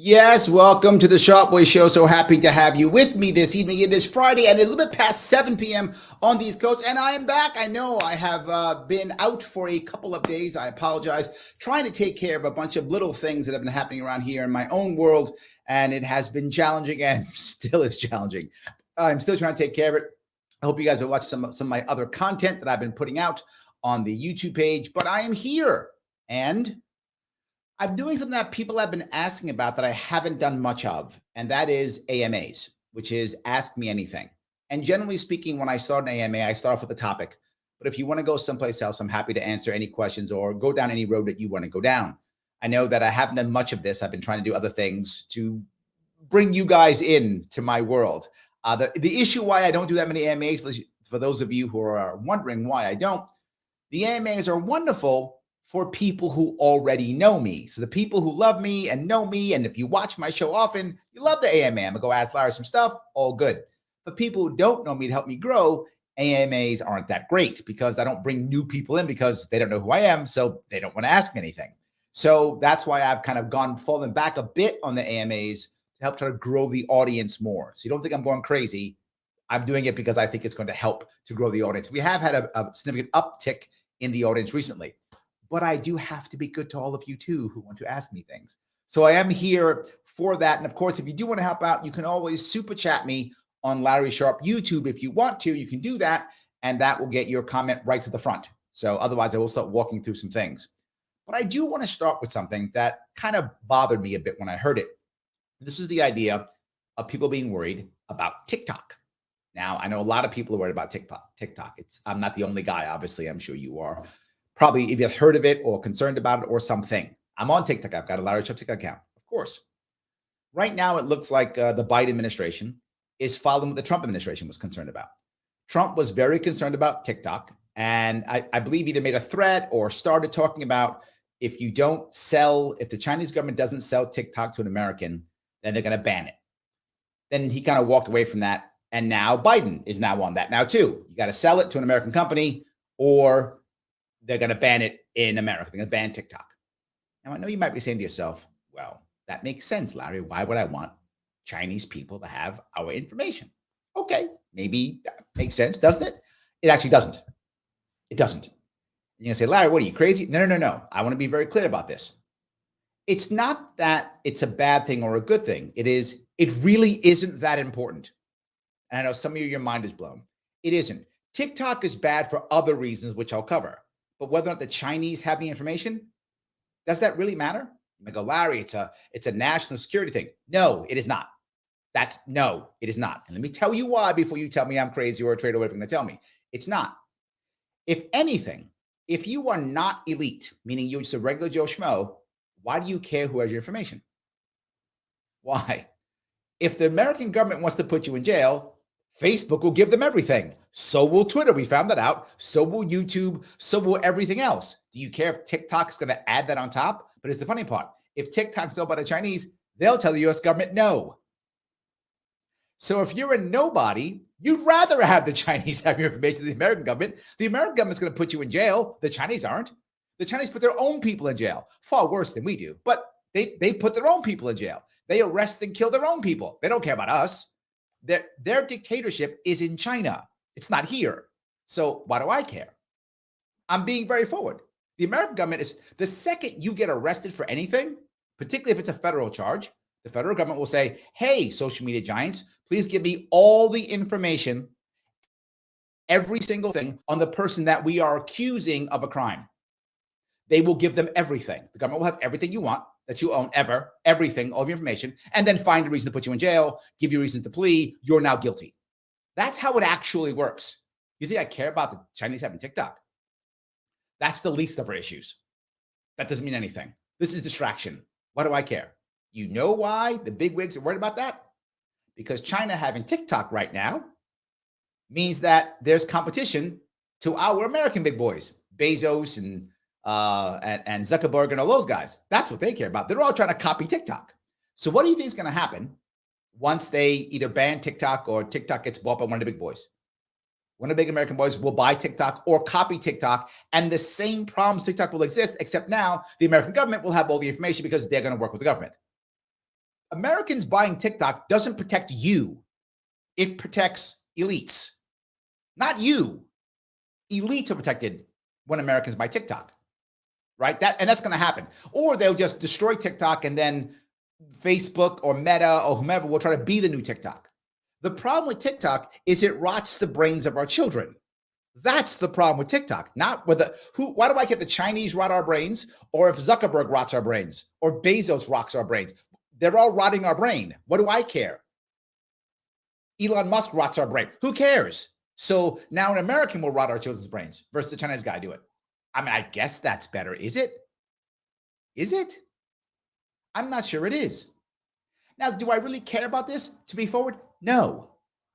Yes, welcome to the Sharpe Way Show. So happy to have you with me this evening. It is Friday and a little bit past 7 p.m. on the East Coast, and I am back. I know I have been out for a couple of days. I apologize. Trying to take care of a bunch of little things that have been happening around here in my own world, and it has been challenging and still is challenging. I'm still trying to take care of it. I hope you guys will watch some of my other content that I've been putting out on the YouTube page, but I am here, and I'm doing something that people have been asking about that I haven't done much of, and that is AMAs, which is Ask Me Anything. And generally speaking, when I start an AMA, I start off with a topic. But if you want to go someplace else, I'm happy to answer any questions or go down any road that you want to go down. I know that I haven't done much of this. I've been trying to do other things to bring you guys in to my world. The issue why I don't do that many AMAs, for those of you who are wondering why I don't, the AMAs are wonderful for people who already know me. So the people who love me and know me, and if you watch my show often, you love the AMA. I'm gonna go ask Larry some stuff, all good. For people who don't know me to help me grow, AMAs aren't that great because I don't bring new people in because they don't know who I am, so they don't want to ask me anything. So that's why I've kind of fallen back a bit on the AMAs to help try to grow the audience more. So you don't think I'm going crazy. I'm doing it because I think it's going to help to grow the audience. We have had a significant uptick in the audience recently. But I do have to be good to all of you too who want to ask me things. So I am here for that. And of course, if you do want to help out, you can always super chat me on Larry Sharpe YouTube. If you want to, you can do that. And that will get your comment right to the front. So otherwise, I will start walking through some things. But I do want to start with something that kind of bothered me a bit when I heard it. This is the idea of people being worried about TikTok. Now, I know a lot of people are worried about TikTok. I'm not the only guy, obviously. I'm sure you are. Probably if you've heard of it or concerned about it or something. I'm on TikTok. I've got a Larry Sharpe TikTok account, of course. Right now, it looks like the Biden administration is following what the Trump administration was concerned about. Trump was very concerned about TikTok. And I believe either made a threat or started talking about if the Chinese government doesn't sell TikTok to an American, then they're going to ban it. Then he kind of walked away from that. And now Biden is now on that now too. You got to sell it to an American company or they're going to ban it in America. They're going to ban TikTok. Now, I know you might be saying to yourself, well, that makes sense, Larry. Why would I want Chinese people to have our information? Okay, maybe that makes sense, doesn't it? It actually doesn't. It doesn't. You're going to say, Larry, what are you, crazy? No. I want to be very clear about this. It's not that it's a bad thing or a good thing. It really isn't that important. And I know some of your mind is blown. It isn't. TikTok is bad for other reasons, which I'll cover. But whether or not the Chinese have the information, does that really matter? I go, Larry, it's a national security thing. No, it is not. No, it is not. And let me tell you why before you tell me I'm crazy or a traitor or whatever you're going to tell me. It's not. If anything, if you are not elite, meaning you're just a regular Joe Schmo, why do you care who has your information? Why? If the American government wants to put you in jail, Facebook will give them everything. So will Twitter. We found that out. So will YouTube. So will everything else. Do you care if TikTok is going to add that on top? But it's the funny part. If TikTok's sold by the Chinese, they'll tell the US government no. So if you're a nobody, you'd rather have the Chinese have your information than the American government. The American government's going to put you in jail. The Chinese aren't. The Chinese put their own people in jail. Far worse than we do. But they put their own people in jail. They arrest and kill their own people. They don't care about us. Their dictatorship is in China. It's not here. So why do I care? I'm being very forward. The American government is, the second you get arrested for anything, particularly if it's a federal charge, the federal government will say, hey, social media giants, please give me all the information, every single thing on the person that we are accusing of a crime. They will give them everything. The government will have everything you want that you own ever, everything, all of your information, and then find a reason to put you in jail, give you a reason to plea, you're now guilty. That's how it actually works. You think I care about the Chinese having TikTok? That's the least of our issues. That doesn't mean anything. This is distraction. Why do I care? You know why the big wigs are worried about that? Because China having TikTok right now means that there's competition to our American big boys, Bezos and Zuckerberg and all those guys. That's what they care about. They're all trying to copy TikTok. So what do you think is going to happen once they either ban TikTok or TikTok gets bought by one of the big boys? One of the big American boys will buy TikTok or copy TikTok, and the same problems TikTok will exist, except now the American government will have all the information because they're going to work with the government. Americans buying TikTok doesn't protect you. It protects elites, not you. Elites are protected when Americans buy TikTok, right? That's going to happen. Or they'll just destroy TikTok and then Facebook or Meta or whomever will try to be the new TikTok. The problem with TikTok is it rots the brains of our children. That's the problem with TikTok, not whether why do I get the Chinese rot our brains, or if Zuckerberg rots our brains, or Bezos rots our brains? They're all rotting our brain. What do I care? Elon Musk rots our brain. Who cares? So now an American will rot our children's brains versus the Chinese guy do it. I mean, I guess that's better. Is it? Is it? I'm not sure it is. Now, do I really care about this to be forward? No.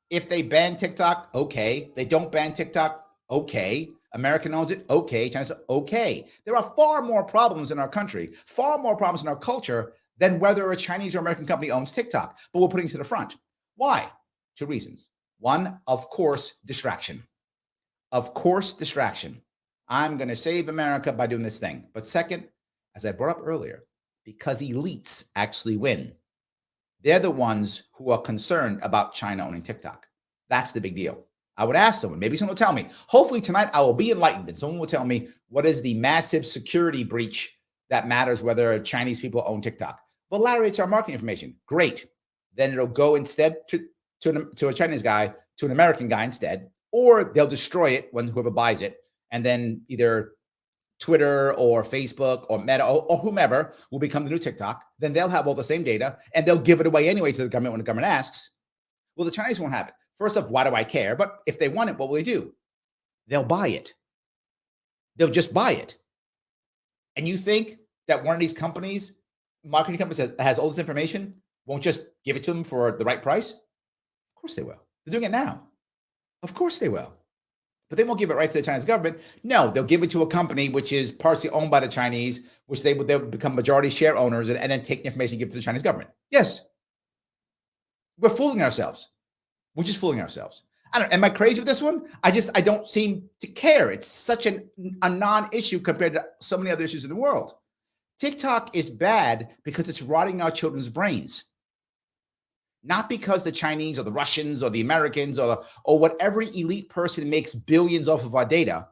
If they ban TikTok, okay. They don't ban TikTok, okay. American owns it, okay. China says, okay. There are far more problems in our country, far more problems in our culture than whether a Chinese or American company owns TikTok. But we're putting it to the front. Why? Two reasons. One, of course, distraction. Of course, distraction. I'm going to save America by doing this thing. But second, as I brought up earlier, because elites actually win. They're the ones who are concerned about China owning TikTok. That's the big deal. I would ask someone, maybe someone will tell me. Hopefully tonight I will be enlightened and someone will tell me what is the massive security breach that matters whether Chinese people own TikTok. Well, Larry, it's our marketing information. Great. Then it'll go instead to a Chinese guy, to an American guy instead, or they'll destroy it when whoever buys it. And then either Twitter or Facebook or Meta or whomever will become the new TikTok. Then they'll have all the same data and they'll give it away anyway to the government when the government asks. Well, the Chinese won't have it. First off, why do I care? But if they want it, what will they do? They'll buy it. They'll just buy it. And you think that one of these companies, marketing companies that has all this information, won't just give it to them for the right price? Of course they will. They're doing it now. Of course they will. But they won't give it right to the Chinese government. No, they'll give it to a company which is partially owned by the Chinese, which they'll become majority share owners and then take the information and give it to the Chinese government. Yes. We're fooling ourselves. We're just fooling ourselves. Am I crazy with this one? I don't seem to care. It's such a non-issue compared to so many other issues in the world. TikTok is bad because it's rotting our children's brains. Not because the Chinese or the Russians or the Americans or whatever elite person makes billions off of our data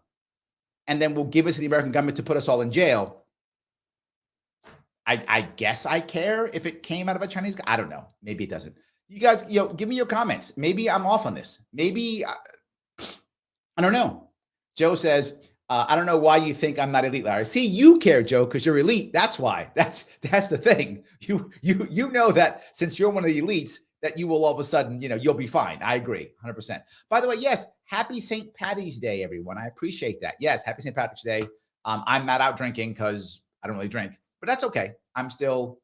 and then will give it to the American government to put us all in jail. I guess I care if it came out of a Chinese guy. I don't know. Maybe it doesn't. You guys, give me your comments. Maybe I'm off on this. Maybe, I don't know. Joe says, I don't know why you think I'm not elite, Larry. See, you care, Joe, because you're elite. That's why. That's the thing. You know that since you're one of the elites, that you will all of a sudden, you'll be fine. I agree, 100%. By the way, yes, happy St. Patty's Day, everyone. I appreciate that. Yes, happy St. Patrick's Day. I'm not out drinking because I don't really drink, but that's okay. I'm still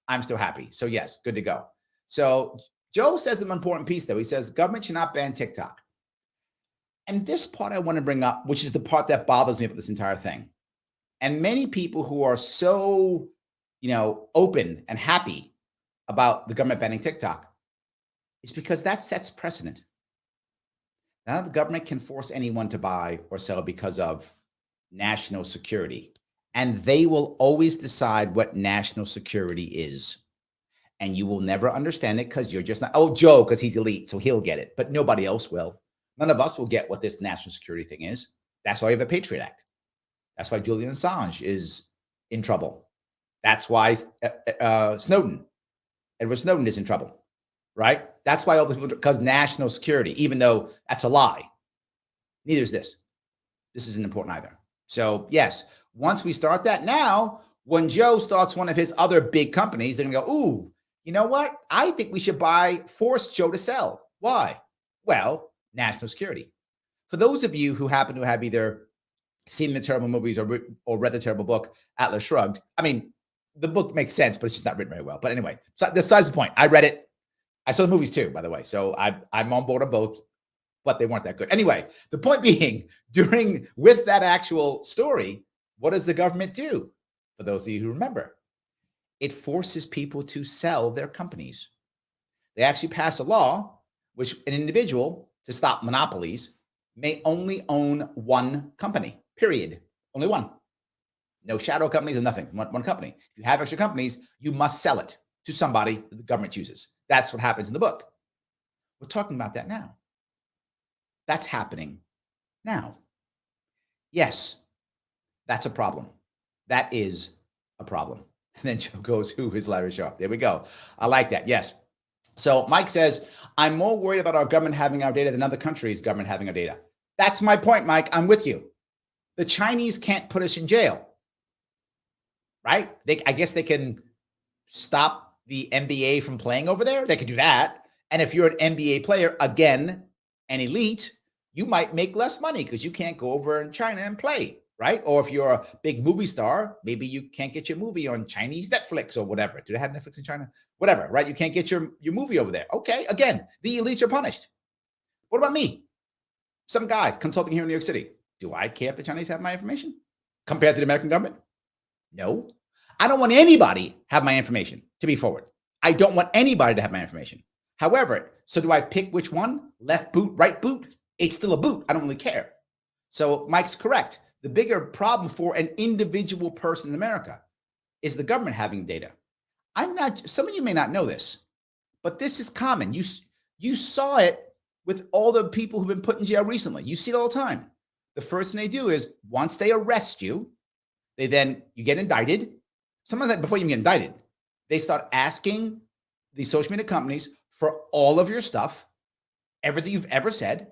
happy. So yes, good to go. So Joe says an important piece, though. He says government should not ban TikTok. And this part I want to bring up, which is the part that bothers me about this entire thing. And many people who are so, open and happy about the government banning TikTok, is because that sets precedent. Now the government can force anyone to buy or sell because of national security. And they will always decide what national security is. And you will never understand it because you're just not, Joe, because he's elite, so he'll get it. But nobody else will. None of us will get what this national security thing is. That's why we have a Patriot Act. That's why Julian Assange is in trouble. That's why Edward Snowden is in trouble, right? That's why all these people, because national security, even though that's a lie. Neither is this. This isn't important either. So yes, once we start that now, when Joe starts one of his other big companies, they're going to go, ooh, you know what? I think we should force Joe to sell. Why? Well, national security. For those of you who happen to have either seen the terrible movies or read the terrible book, Atlas Shrugged, I mean, the book makes sense, but it's just not written very well. But anyway, so besides the point. I read it. I saw the movies too, by the way. So I'm on board on both, but they weren't that good. Anyway, the point being, with that actual story, what does the government do? For those of you who remember, it forces people to sell their companies. They actually pass a law which an individual, to stop monopolies, may only own one company, period. Only one. No shadow companies or nothing, one company. If you have extra companies, you must sell it. to somebody that the government chooses. That's what happens in the book. We're talking about that now. That's happening now. Yes, that's a problem. That is a problem. And then Joe goes, who is Larry Sharpe? There we go. I like that. Yes. So Mike says, I'm more worried about our government having our data than other countries' government having our data. That's my point, Mike. I'm with you. The Chinese can't put us in jail, right? I guess they can stop the NBA from playing over there. They could do that. And if you're an NBA player, again, an elite, you might make less money because you can't go over in China and play, right? Or if you're a big movie star, maybe you can't get your movie on Chinese Netflix or whatever. Do they have Netflix in China? Whatever, right? You can't get your movie over there. Okay, again, the elites are punished. What about me? Some guy consulting here in New York City. Do I care if the Chinese have my information compared to the American government? No. I don't want anybody have my information, to be forward. I don't want anybody to have my information. However, so do I pick which one? Left boot, right boot? It's still a boot. I don't really care. So Mike's correct. The bigger problem for an individual person in America is the government having data. Some of you may not know this, but this is common. You saw it with all the people who've been put in jail recently. You see it all the time. The first thing they do is once they arrest you, you get indicted. Sometimes before you even get indicted, they start asking the social media companies for all of your stuff, everything you've ever said.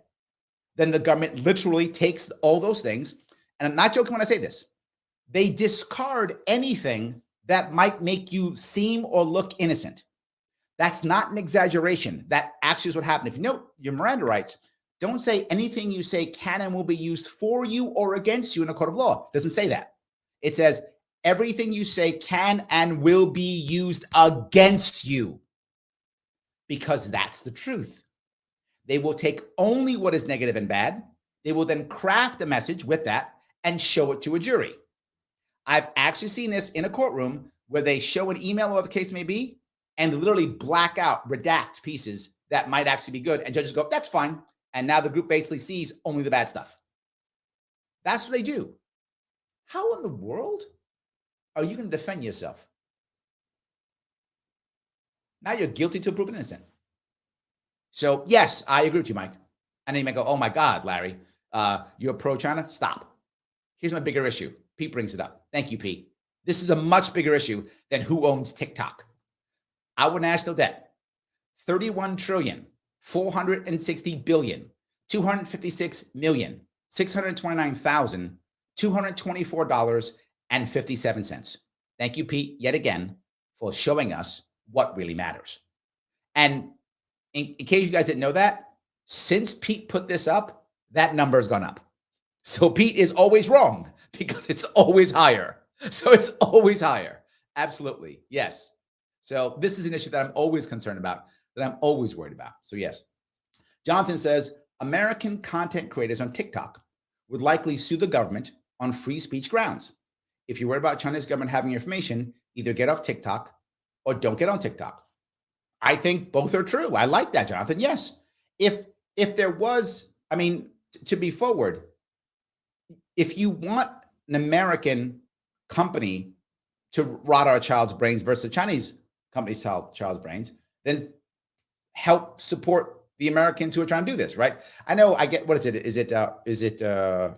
Then the government literally takes all those things. And I'm not joking when I say this. They discard anything that might make you seem or look innocent. That's not an exaggeration. That actually is what happened. If you note your Miranda rights, don't say anything you say can and will be used for you or against you in a court of law. It doesn't say that. It says everything you say can and will be used against you, because that's the truth. They will take only what is negative and bad. They will then craft a message with that and show it to a jury. I've actually seen this in a courtroom where they show an email or whatever the case may be and literally black out, redact pieces that might actually be good. And judges go, that's fine. And now the group basically sees only the bad stuff. That's what they do. How in the world are you going to defend yourself? Now you're guilty till proven innocent. So yes, I agree with you, Mike. And then you might go, oh my God, Larry, you're pro-China? Stop. Here's my bigger issue. Pete brings it up. Thank you, Pete. This is a much bigger issue than who owns TikTok. Our national debt, 31 trillion, 460 billion, 256 million, $629,224.57. Thank you, Pete, yet again, for showing us what really matters. And in case you guys didn't know that, since Pete put this up, that number has gone up. So Pete is always wrong because it's always higher. So it's always higher. Absolutely. Yes. So this is an issue that I'm always concerned about, that I'm always worried about. So yes. Jonathan says, American content creators on TikTok would likely sue the government on free speech grounds. If you're worried about China's government having your information, either get off TikTok or don't get on TikTok. I think both are true. I like that, Jonathan. Yes. If there was, to be forward, if you want an American company to rot our child's brains versus a Chinese company's child's brains, then help support the Americans who are trying to do this, right? I know I get, what is it? Oh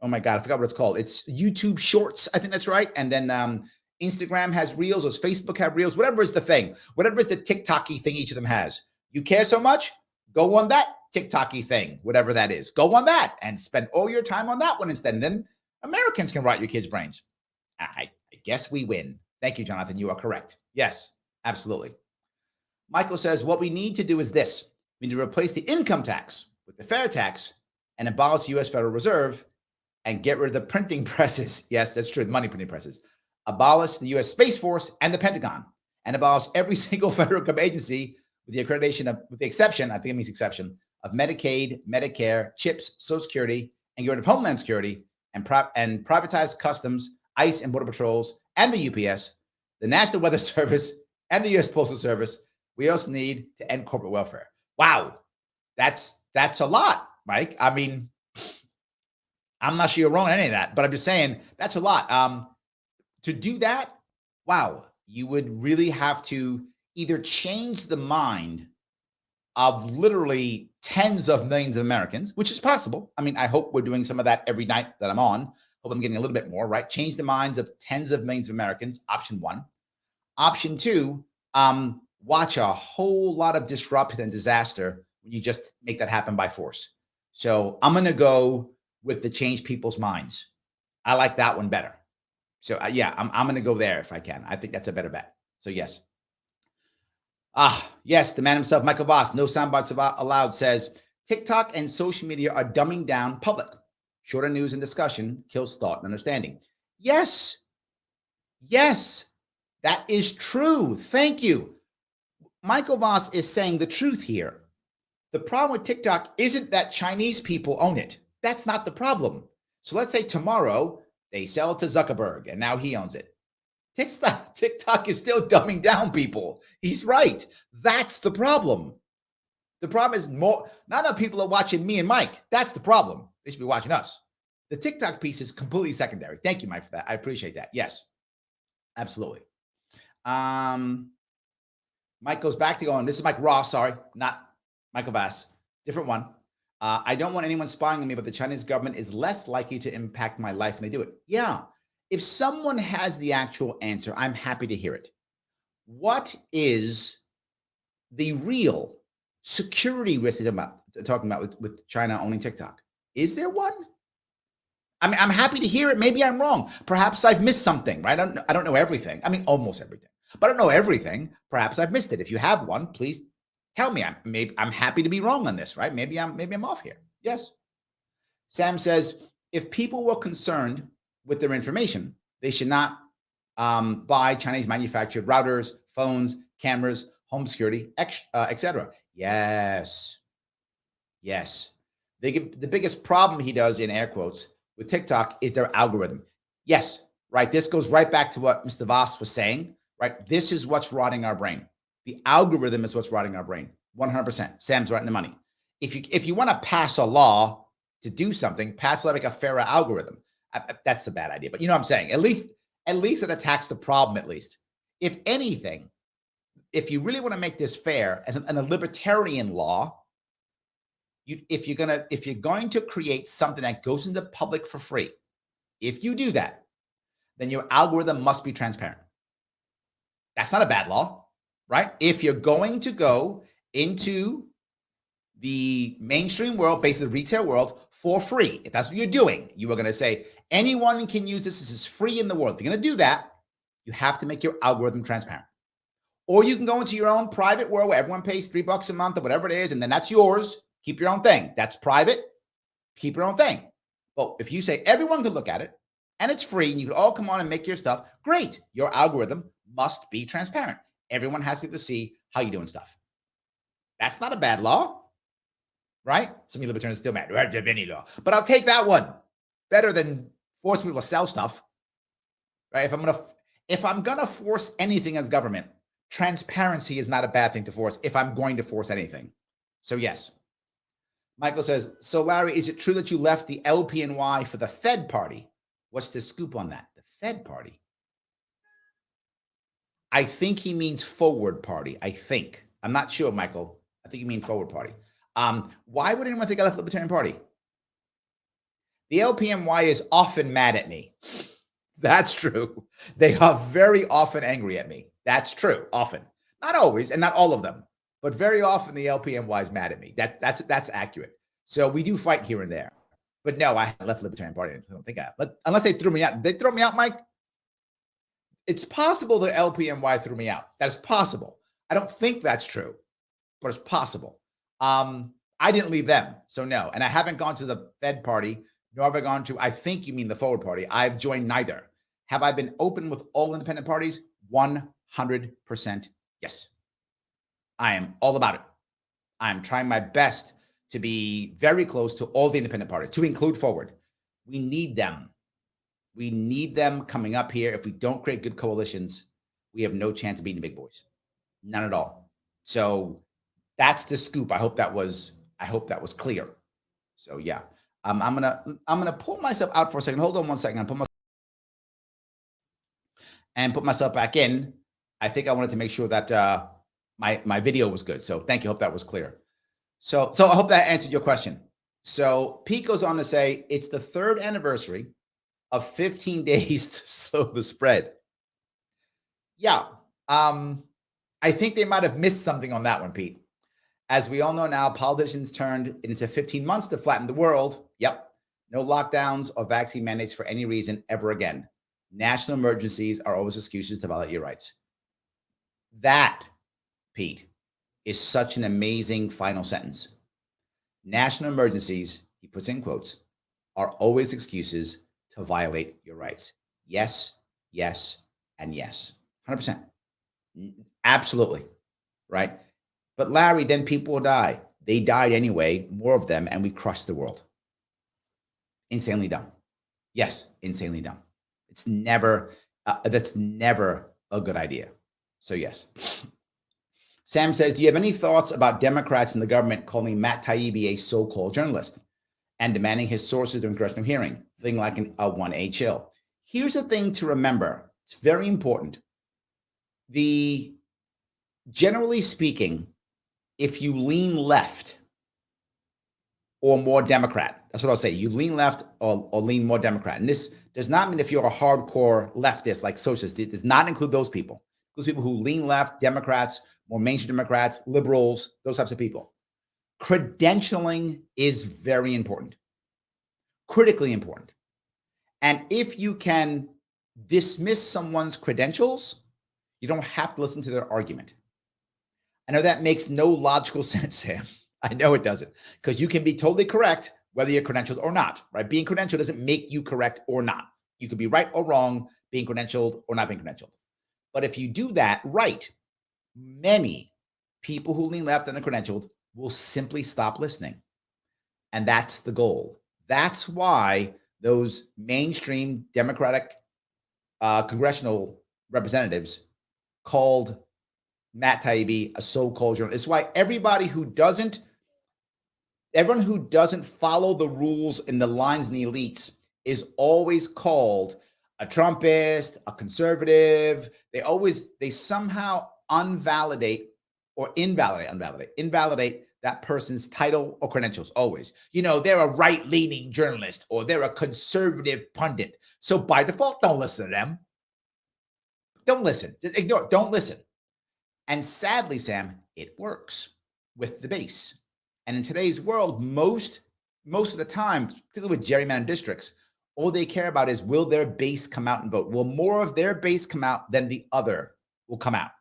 my God, I forgot what it's called. It's YouTube Shorts. I think that's right. And then Instagram has Reels, or Facebook have Reels, whatever is the thing, whatever is the TikTok-y thing each of them has. You care so much? Go on that TikTok-y thing, whatever that is. Go on that and spend all your time on that one instead. And then Americans can rot your kids' brains. I guess we win. Thank you, Jonathan. You are correct. Yes, absolutely. Michael says, what we need to do is this. We need to replace the income tax with the fair tax and abolish the U.S. Federal Reserve and get rid of the printing presses. Yes, that's true. The money printing presses. Abolish the U.S. Space Force and the Pentagon, and abolish every single federal government agency with the exception, I think it means exception, of Medicaid, Medicare, CHIPS, Social Security, and get rid of Homeland Security, and privatize Customs, ICE, and Border Patrols, and the UPS, the National Weather Service, and the U.S. Postal Service. We also need to end corporate welfare. Wow, that's a lot, Mike. I'm not sure you're wrong on any of that, but I'm just saying that's a lot. To do that, wow, you would really have to either change the mind of literally tens of millions of Americans, which is possible. I mean, I hope we're doing some of that every night that I'm on. Hope I'm getting a little bit more, right? Change the minds of tens of millions of Americans, option one. Option two, watch a whole lot of disruption and disaster when you just make that happen by force. So I'm going to go with the change people's minds. I like that one better. So yeah, I'm going to go there if I can. I think that's a better bet. So yes. Yes, the man himself, Michael Vass, no soundbites allowed, says TikTok and social media are dumbing down public. Shorter news and discussion kills thought and understanding. Yes. Yes, that is true. Thank you. Michael Vass is saying the truth here. The problem with TikTok isn't that Chinese people own it. That's not the problem. So let's say tomorrow they sell it to Zuckerberg and now he owns it. TikTok is still dumbing down people. He's right. That's the problem. The problem is not enough people are watching me and Mike. That's the problem. They should be watching us. The TikTok piece is completely secondary. Thank you, Mike, for that. I appreciate that. Yes, absolutely. Mike goes back to going, this is Mike Ross, sorry, not Michael Vass, different one. I don't want anyone spying on me, but the Chinese government is less likely to impact my life when they do it. Yeah. If someone has the actual answer, I'm happy to hear it. What is the real security risk they're talking about with China owning TikTok? Is there one? I mean, I'm happy to hear it. Maybe I'm wrong. Perhaps I've missed something, right? I don't know everything. I mean, almost everything, but I don't know everything. Perhaps I've missed it. If you have one, please tell me. I'm happy to be wrong on this, right? Maybe I'm off here. Yes. Sam says, if people were concerned with their information, they should not buy Chinese manufactured routers, phones, cameras, home security, etc. Yes. Yes. The biggest problem he does, in air quotes, with TikTok is their algorithm. Yes, right. This goes right back to what Mr. Vass was saying, right? This is what's rotting our brain. The algorithm is what's rotting our brain. 100%. Sam's right in the money. If you want to pass a law to do something, pass like a fairer algorithm. That's a bad idea, but you know what I'm saying? At least it attacks the problem, at least. If anything, if you really want to make this fair, as a libertarian law, if you're going to create something that goes into the public for free, if you do that, then your algorithm must be transparent. That's not a bad law, right? If you're going to go into the mainstream world, basically the retail world, for free, if that's what you're doing, you are going to say, anyone can use this. This is free in the world. If you're going to do that, you have to make your algorithm transparent. Or you can go into your own private world where everyone pays $3 a month or whatever it is, and then that's yours. Keep your own thing. That's private. Keep your own thing. But if you say everyone can look at it and it's free and you can all come on and make your stuff, great. Your algorithm must be transparent. Everyone has to be able to see how you're doing stuff. That's not a bad law, right? Some of you libertarians still mad. Any law, but I'll take that one. Better than forcing people to sell stuff, right? If I'm gonna force anything as government, transparency is not a bad thing to force. If I'm going to force anything, so yes. Michael says, so Larry, is it true that you left the LPNY for the Fed party? What's the scoop on that? The Fed party? I think he means forward party. I think. I'm not sure, Michael. I think you mean forward party. Why would anyone think I left the Libertarian Party? The LPNY is often mad at me. That's true. They are very often angry at me. That's true. Often. Not always, and not all of them. But very often the LPNY is mad at me. That's accurate. So we do fight here and there. But no, I left the Libertarian Party. I don't think I have. Unless they threw me out. Did they throw me out, Mike? It's possible the LPNY threw me out. That is possible. I don't think that's true, but it's possible. I didn't leave them, so no. And I haven't gone to the Fed party, nor have I gone to, I think you mean the Forward Party. I've joined neither. Have I been open with all independent parties? 100% yes. I am all about it. I'm trying my best to be very close to all the independent parties, to include Forward. We need them. We need them coming up here. If we don't create good coalitions, we have no chance of beating the big boys. None at all. So that's the scoop. I hope that was clear. So yeah, I'm gonna pull myself out for a second. Hold on one second. I'll put myself back in. I think I wanted to make sure that my video was good. So thank you. Hope that was clear. So I hope that answered your question. So Pete goes on to say it's the 3rd anniversary of 15 days to slow the spread. Yeah. I think they might have missed something on that one, Pete. As we all know now, politicians turned it into 15 months to flatten the world. Yep. No lockdowns or vaccine mandates for any reason ever again. National emergencies are always excuses to violate your rights. That, Pete, is such an amazing final sentence. National emergencies, he puts in quotes, are always excuses to violate your rights. Yes, yes, and yes. 100%. Absolutely. Right? But Larry, then people will die. They died anyway, more of them, and we crushed the world. Insanely dumb. Yes, insanely dumb. It's never, that's never a good idea. So yes. Sam says, do you have any thoughts about Democrats in the government calling Matt Taibbi a so-called journalist and demanding his sources during congressional hearing, thing like a 1A chill? Here's the thing to remember. It's very important. Generally speaking, if you lean left or more Democrat, that's what I'll say. You lean left or lean more Democrat. And this does not mean if you're a hardcore leftist like socialist. It does not include those people. Those people who lean left, Democrats, more mainstream Democrats, liberals, those types of people. Credentialing is very important, critically important. And if you can dismiss someone's credentials, you don't have to listen to their argument. I know that makes no logical sense, Sam. I know it doesn't, because you can be totally correct whether you're credentialed or not, right? Being credentialed doesn't make you correct or not. You could be right or wrong, being credentialed or not being credentialed. But if you do that right, many people who lean left and are credentialed will simply stop listening. And that's the goal. That's why those mainstream Democratic congressional representatives called Matt Taibbi a so-called journalist. It's why everyone who doesn't follow the rules and the lines and the elites is always called a Trumpist, a conservative. They somehow invalidate that person's title or credentials always. They're a right-leaning journalist or they're a conservative pundit. So by default, don't listen to them. Don't listen. Just ignore it. Don't listen. And sadly, Sam, it works with the base. And in today's world, most of the time, particularly with gerrymandered districts, all they care about is, will their base come out and vote? Will more of their base come out than the other will come out?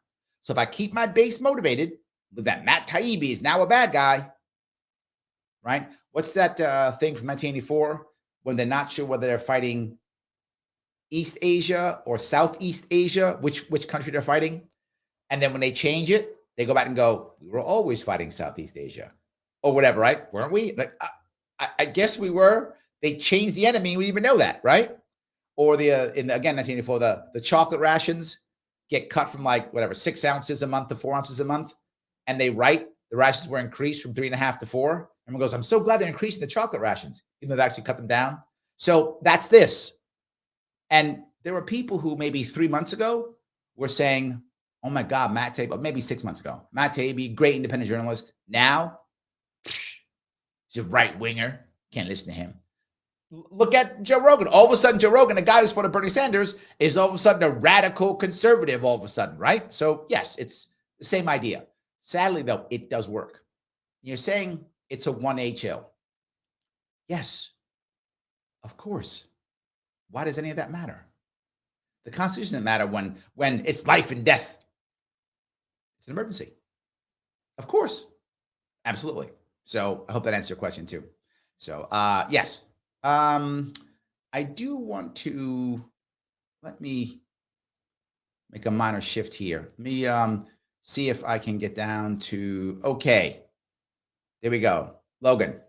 So if I keep my base motivated, that Matt Taibbi is now a bad guy, right? What's that thing from 1984 when they're not sure whether they're fighting East Asia or Southeast Asia, which country they're fighting? And then when they change it, they go back and go, we were always fighting Southeast Asia or whatever, right? Weren't we? Like, I guess we were. They changed the enemy. We didn't even know that, right? Or again, 1984, the chocolate rations get cut from 6 ounces a month to 4 ounces a month. And they write the rations were increased from 3.5 to 4. Everyone goes, I'm so glad they're increasing the chocolate rations, even though they actually cut them down. So that's this. And there were people who maybe 3 months ago were saying, oh my God, Matt Taibbi, maybe 6 months ago, Matt Taibbi, great independent journalist. Now, he's a right winger. Can't listen to him. Look at Joe Rogan. All of a sudden, Joe Rogan, the guy who supported Bernie Sanders, is all of a sudden a radical conservative all of a sudden, right? So yes, it's the same idea. Sadly, though, it does work. You're saying it's a 1A chill. Yes, of course. Why does any of that matter? The Constitution doesn't matter when it's life and death. It's an emergency. Of course. Absolutely. So I hope that answers your question too. So yes. I do want to, let me make a minor shift here. Let me see if I can get down to, okay. There we go. Logan.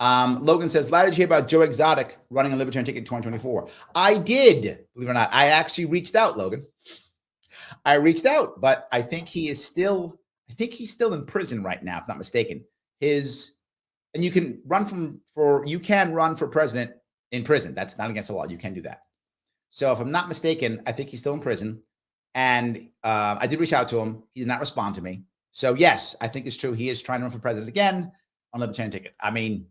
Logan says, Larry, did you hear about Joe Exotic running a Libertarian ticket in 2024? I did, believe it or not. I actually reached out, Logan. I reached out, but I think he's still in prison right now, if not mistaken. And you can run for president in prison. That's not against the law. You can do that. So if I'm not mistaken, I think he's still in prison. And I did reach out to him. He did not respond to me. So yes, I think it's true. He is trying to run for president again on a libertarian ticket. I mean,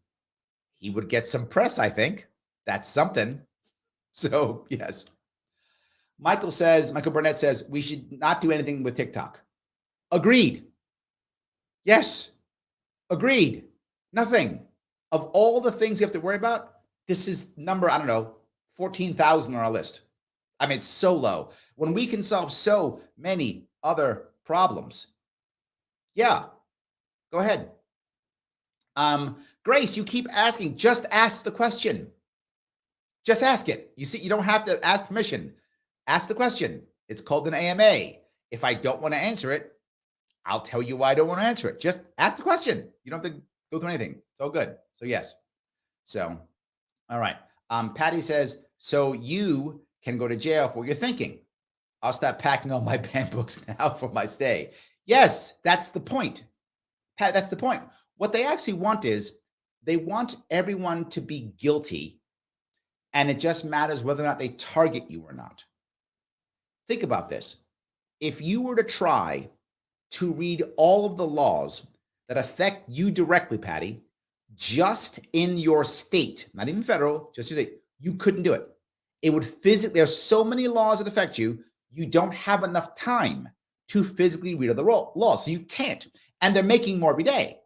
he would get some press, I think. That's something. So yes. Michael Burnett says, we should not do anything with TikTok. Agreed. Yes. Agreed. Nothing. Of all the things we have to worry about, this is number, 14,000 on our list. I mean, it's so low. When we can solve so many other problems. Yeah. Go ahead. Grace, you keep asking. Just ask the question. Just ask it. You see, you don't have to ask permission. Ask the question. It's called an AMA. If I don't want to answer it, I'll tell you why I don't want to answer it. Just ask the question. You don't have to go through anything. It's all good. So yes. So, all right. Patty says, so you can go to jail for what you're thinking. I'll start packing all my banned books now for my stay. Yes, that's the point. Pat, that's the point. What they actually want is they want everyone to be guilty, and it just matters whether or not they target you or not. Think about this. If you were to try to read all of the laws that affect you directly, Patty, just in your state, not even federal, just your state, you couldn't do it. It would physically, there's so many laws that affect you, you don't have enough time to physically read all the laws. So you can't. And they're making more every day.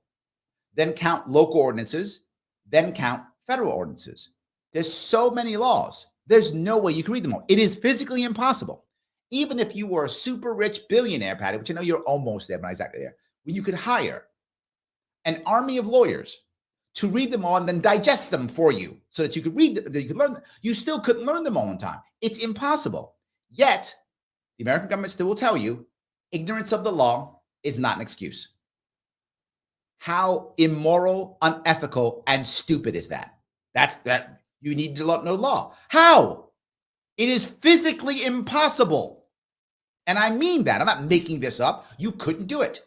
Then count local ordinances, then count federal ordinances. There's so many laws. There's no way you can read them all. It is physically impossible. Even if you were a super rich billionaire, Patty, which I know you're almost there, but not exactly there, when you could hire an army of lawyers to read them all and then digest them for you so that you could read them, that you could learn them. You still couldn't learn them all in time. It's impossible. Yet, the American government still will tell you ignorance of the law is not an excuse. How immoral, unethical, and stupid is that? That's that you need to know law. How? It is physically impossible. And I mean that. I'm not making this up. You couldn't do it.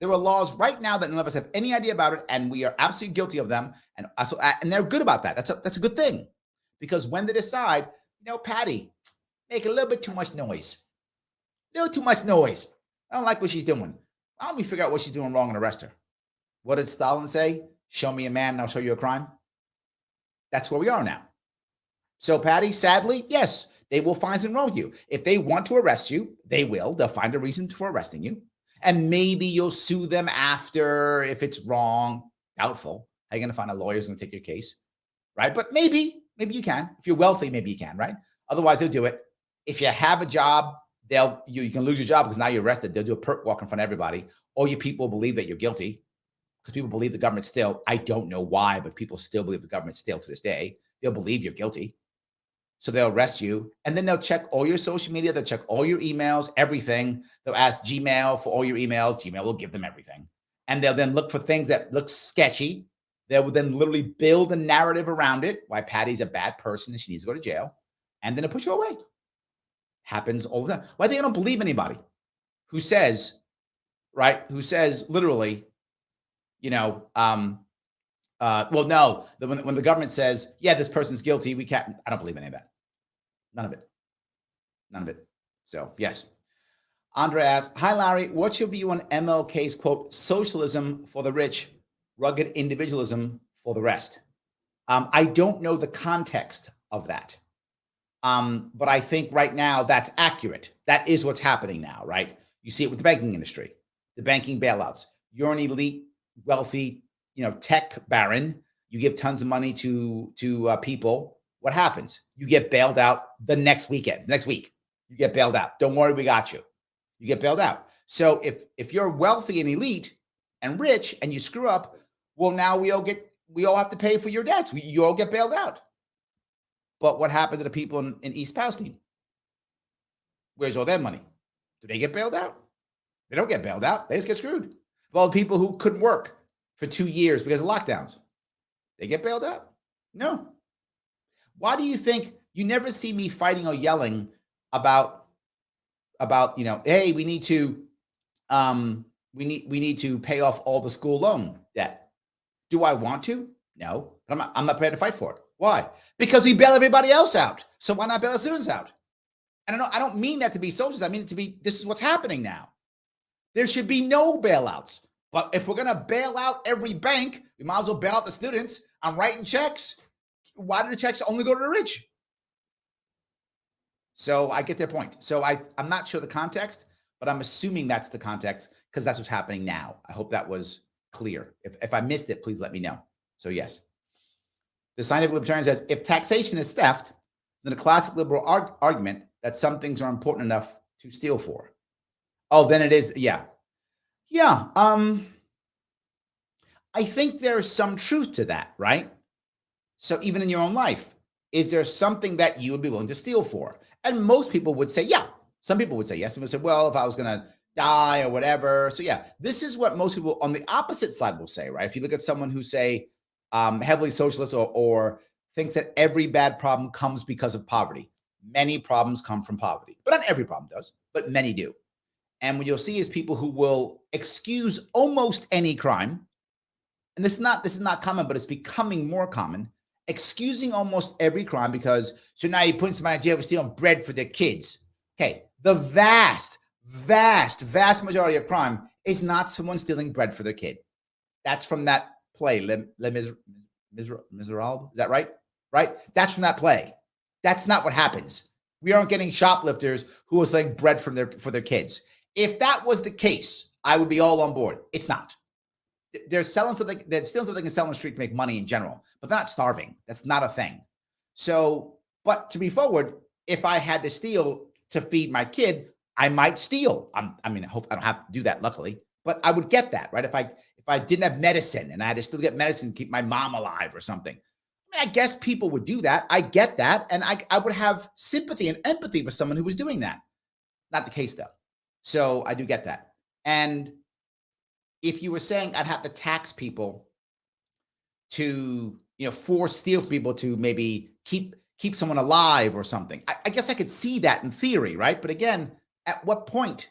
There are laws right now that none of us have any idea about it, and we are absolutely guilty of them. And they're good about that. That's a good thing. Because when they decide, Patty, make a little bit too much noise. A little too much noise. I don't like what she's doing. Why don't we figure out what she's doing wrong and arrest her? What did Stalin say? Show me a man and I'll show you a crime. That's where we are now. So, Patty, sadly, yes, they will find something wrong with you. If they want to arrest you, they will. They'll find a reason for arresting you. And maybe you'll sue them after if it's wrong. Doubtful. How are you going to find a lawyer who's going to take your case? Right? But maybe you can. If you're wealthy, maybe you can, right? Otherwise, they'll do it. If you have a job, you can lose your job because now you're arrested. They'll do a perp walk in front of everybody. All you people believe that you're guilty because people believe the government still, I don't know why, but people still believe the government still to this day. They'll believe you're guilty. So they'll arrest you, and then they'll check all your social media. They'll check all your emails, everything. They'll ask Gmail for all your emails. Gmail will give them everything. And they'll then look for things that look sketchy. They will then literally build a narrative around it, why Patty's a bad person and she needs to go to jail. And then they'll put you away. Happens all the time. Why they don't believe anybody who says, right, who says literally, well, no, when the government says, yeah, this person's guilty, we can't, I don't believe any of that. None of it. None of it. So, yes. Andre asks, hi, Larry, what's your view on MLK's quote, socialism for the rich, rugged individualism for the rest? I don't know the context of that. But I think right now that's accurate. That is what's happening now, right? You see it with the banking industry, the banking bailouts. You're an elite, wealthy, tech baron, you give tons of money to people. What happens? You get bailed out the next week. You get bailed out. Don't worry, we got you. You get bailed out. So if you're wealthy and elite and rich and you screw up, well, now we all have to pay for your debts. You all get bailed out. But what happened to the people in East Palestine? Where's all their money? Do they get bailed out? They don't get bailed out. They just get screwed. But all the people who couldn't work for 2 years because of lockdowns, they get bailed out? No. Why do you think you never see me fighting or yelling about hey, we need to pay off all the school loan debt? Do I want to? No, but I'm not prepared to fight for it. Why? Because we bail everybody else out. So why not bail the students out? And I don't mean that to be socialist. I mean it to be, this is what's happening now. There should be no bailouts. But if we're going to bail out every bank, we might as well bail out the students. I'm writing checks. Why do the checks only go to the rich? So I get their point. So I'm not sure the context, but I'm assuming that's the context because that's what's happening now. I hope that was clear. If I missed it, please let me know. So yes. The scientific libertarian says, if taxation is theft, then a classic liberal argument that some things are important enough to steal for. Oh, then it is. Yeah. Yeah. I think there's some truth to that, right? So even in your own life, is there something that you would be willing to steal for? And most people would say, yeah. Some people would say yes. Some would say, well, if I was going to die or whatever. So yeah, this is what most people on the opposite side will say, right? If you look at someone who say heavily socialist or thinks that every bad problem comes because of poverty. Many problems come from poverty, but not every problem does, but many do. And what you'll see is people who will excuse almost any crime. And this is not common, but it's becoming more common. Excusing almost every crime because, so now you're putting somebody in jail for stealing bread for their kids. Okay, the vast majority of crime is not someone stealing bread for their kid. That's from that play, Les Miserables. Is that right? Right? That's from that play. That's not what happens. We aren't getting shoplifters who are selling bread for their kids. If that was the case, I would be all on board. It's not. They're selling something, they're stealing something and selling on the street to make money in general, but they're not starving. That's not a thing. So, but to be forward, if I had to steal to feed my kid, I might steal. I mean, I hope I don't have to do that, luckily, but I would get that, right? If I didn't have medicine and I had to still get medicine to keep my mom alive or something, I mean, I guess people would do that. I get that. And I would have sympathy and empathy for someone who was doing that. Not the case though. So I do get that. And if you were saying I'd have to tax people to, force steal people to maybe keep someone alive or something, I guess I could see that in theory, right? But again, at what point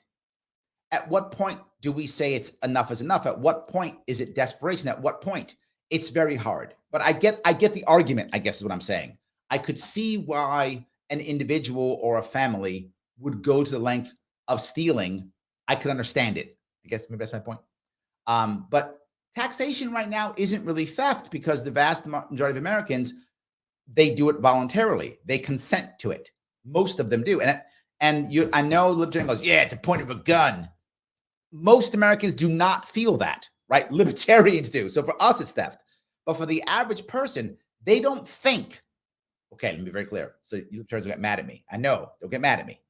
do we say it's enough is enough? At what point is it desperation? At what point? It's very hard. But I get the argument, I guess is what I'm saying. I could see why an individual or a family would go to the length of stealing. I could understand it. I guess maybe that's my point. But taxation right now isn't really theft because the vast majority of Americans, they do it voluntarily. They consent to it. Most of them do. I know libertarian goes, yeah, at the point of a gun. Most Americans do not feel that, right? Libertarians do. So for us, it's theft. But for the average person, they don't think, okay, let me be very clear. So you libertarians will get mad at me. I know, they'll get mad at me.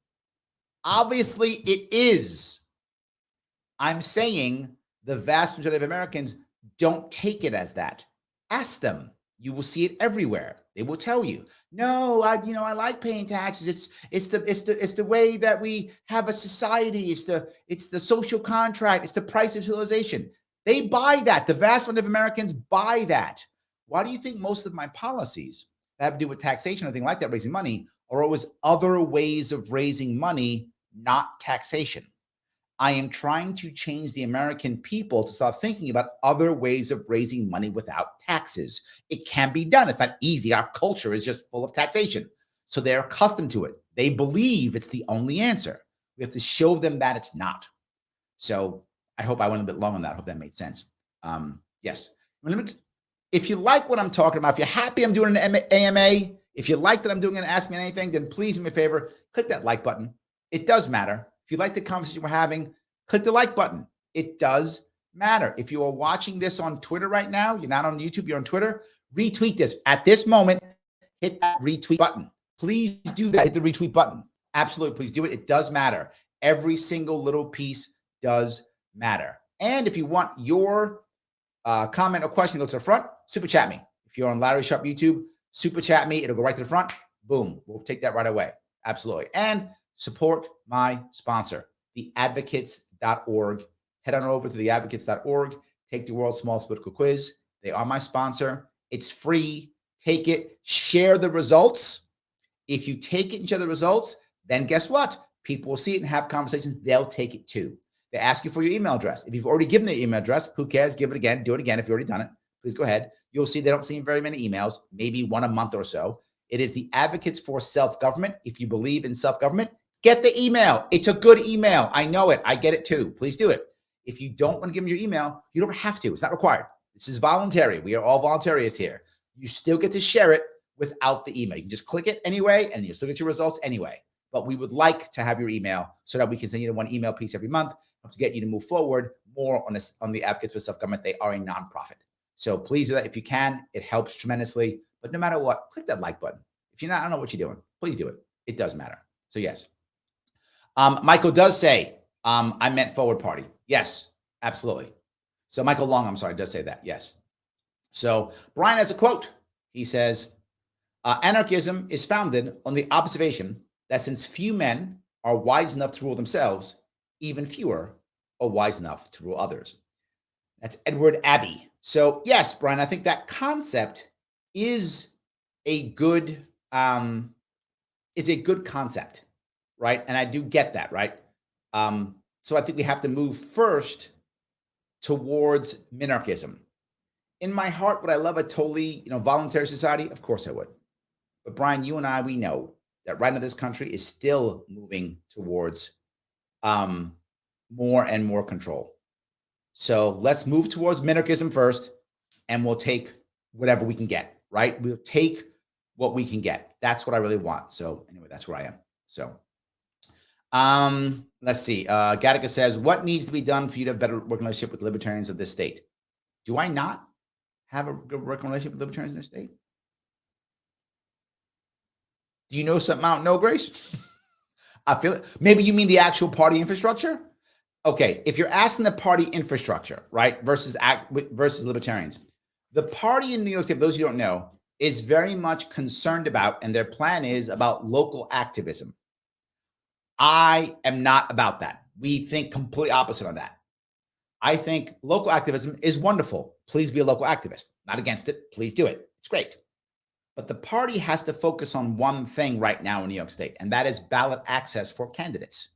Obviously, it is. I'm saying the vast majority of Americans don't take it as that. Ask them. You will see it everywhere. They will tell you, no, I like paying taxes. It's the way that we have a society. It's the social contract. It's the price of civilization. They buy that. The vast majority of Americans buy that. Why do you think most of my policies that have to do with taxation or anything like that, raising money, are always other ways of raising money, not taxation? I am trying to change the American people to start thinking about other ways of raising money without taxes. It can be done. It's not easy. Our culture is just full of taxation. So they're accustomed to it. They believe it's the only answer. We have to show them that it's not. So I hope I went a bit long on that. I hope that made sense. Yes. If you like what I'm talking about, if you're happy I'm doing an AMA, if you like that I'm doing an Ask Me Anything, then please do me a favor, click that like button. It does matter. If you like the conversation we're having, click the like button. It does matter. If you are watching this on Twitter right now, you're not on YouTube, you're on Twitter, retweet this. At this moment, hit that retweet button. Please do that. Hit the retweet button. Absolutely. Please do it. It does matter. Every single little piece does matter. And if you want your comment or question to go to the front, super chat me. If you're on Larry Sharpe YouTube, super chat me. It'll go right to the front. Boom. We'll take that right away. Absolutely. And support my sponsor, the Advocatesorg. Head on over to the Advocates.org. Take the world's smallest political quiz. They are my sponsor. It's free. Take it. Share the results. If you take it and share the results, then guess what? People will see it and have conversations. They'll take it too. They ask you for your email address. If you've already given the email address, who cares? Give it again. Do it again if you've already done it. Please go ahead. You'll see they don't see very many emails, maybe one a month or so. It is the Advocates for Self-Government. If you believe in self-government, get the email. It's a good email. I know it. I get it too. Please do it. If you don't want to give them your email, you don't have to. It's not required. This is voluntary. We are all voluntarists here. You still get to share it without the email. You can just click it anyway, and you'll still get your results anyway. But we would like to have your email so that we can send you one email piece every month to get you to move forward more on the Advocates for Self-Government. They are a nonprofit. So please do that if you can. It helps tremendously. But no matter what, click that like button. If you're not, I don't know what you're doing. Please do it. It does matter. So yes. Michael does say, I meant forward party. Yes, absolutely. So Michael Long, I'm sorry, does say that. Yes. So Brian has a quote. He says, anarchism is founded on the observation that since few men are wise enough to rule themselves, even fewer are wise enough to rule others. That's Edward Abbey. So yes, Brian, I think that concept is a good concept, right? And I do get that, right? So I think we have to move first towards minarchism. In my heart, would I love a totally, voluntary society? Of course I would. But Brian, you and I, we know that right now this country is still moving towards more and more control. So let's move towards minarchism first, and we'll take whatever we can get, right? We'll take what we can get. That's what I really want. So anyway, that's where I am. So let's see. Gattaca says, what needs to be done for you to have a better working relationship with libertarians of this state? Do I not have a good working relationship with libertarians in this state? Do you know something I don't know, Grace? I feel it. Maybe you mean the actual party infrastructure? Okay, if you're asking the party infrastructure, right, versus libertarians, the party in New York State, those you don't know, is very much concerned about, and their plan is about local activism. I am not about that. We think completely opposite on that. I think local activism is wonderful. Please be a local activist. Not against it. Please do it. It's great. But the party has to focus on one thing right now in New York State, and that is ballot access for candidates.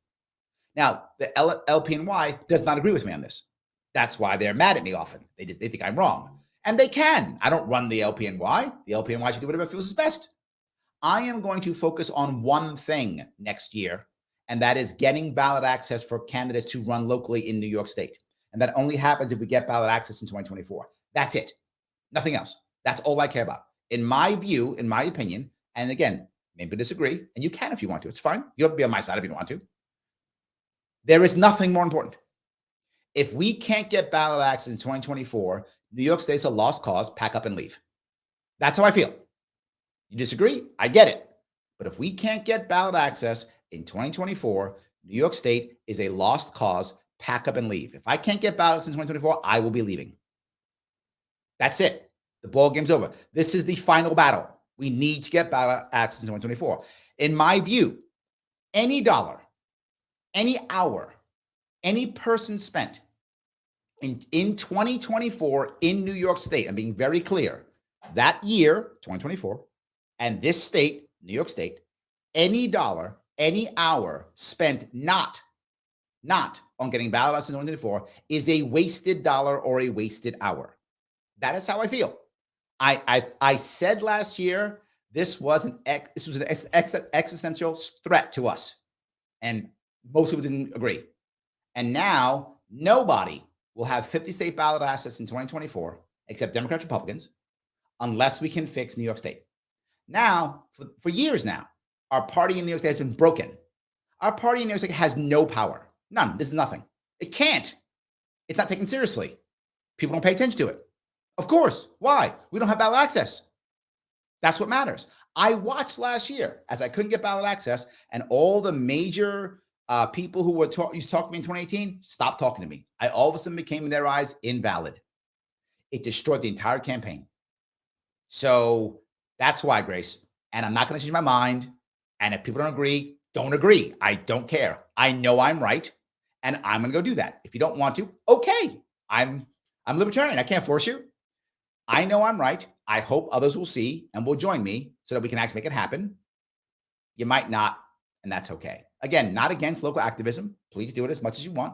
Now, the LPNY does not agree with me on this. That's why they're mad at me often. They think I'm wrong. And they can. I don't run the LPNY. The LPNY should do whatever it feels is best. I am going to focus on one thing next year, and that is getting ballot access for candidates to run locally in New York State. And that only happens if we get ballot access in 2024. That's it. Nothing else. That's all I care about. In my view, in my opinion, and again, maybe disagree, and you can if you want to. It's fine. You don't have to be on my side if you don't want to. There is nothing more important. If we can't get ballot access in 2024, New York State's a lost cause. Pack up and leave. That's how I feel. You disagree? I get it. But if we can't get ballot access in 2024, New York State is a lost cause. Pack up and leave. If I can't get ballots in 2024, I will be leaving. That's it. The ball game's over. This is the final battle. We need to get ballot access in 2024. In my view, any dollar, any hour, any person spent in 2024 in New York State, I'm being very clear, that year, 2024, and this state, New York State, any dollar, any hour spent not on getting ballot access in 2024 is a wasted dollar or a wasted hour. That is how I feel. I said last year this was an existential threat to us, and most people didn't agree. And now nobody will have 50 state ballot access in 2024 except Democrats, Republicans, unless we can fix New York State. Now, for years now, our party in New York State has been broken. Our party in New York State has no power. None. This is nothing. It can't. It's not taken seriously. People don't pay attention to it. Of course. Why? We don't have ballot access. That's what matters. I watched last year as I couldn't get ballot access, and all the major people who used to talk to me in 2018 stopped talking to me. I all of a sudden became, in their eyes, invalid. It destroyed the entire campaign. So that's why, Grace. And I'm not going to change my mind. And if people don't agree, don't agree. I don't care. I know I'm right, and I'm going to go do that. If you don't want to, okay. I'm libertarian. I can't force you. I know I'm right. I hope others will see and will join me so that we can actually make it happen. You might not, and that's okay. Again, not against local activism. Please do it as much as you want.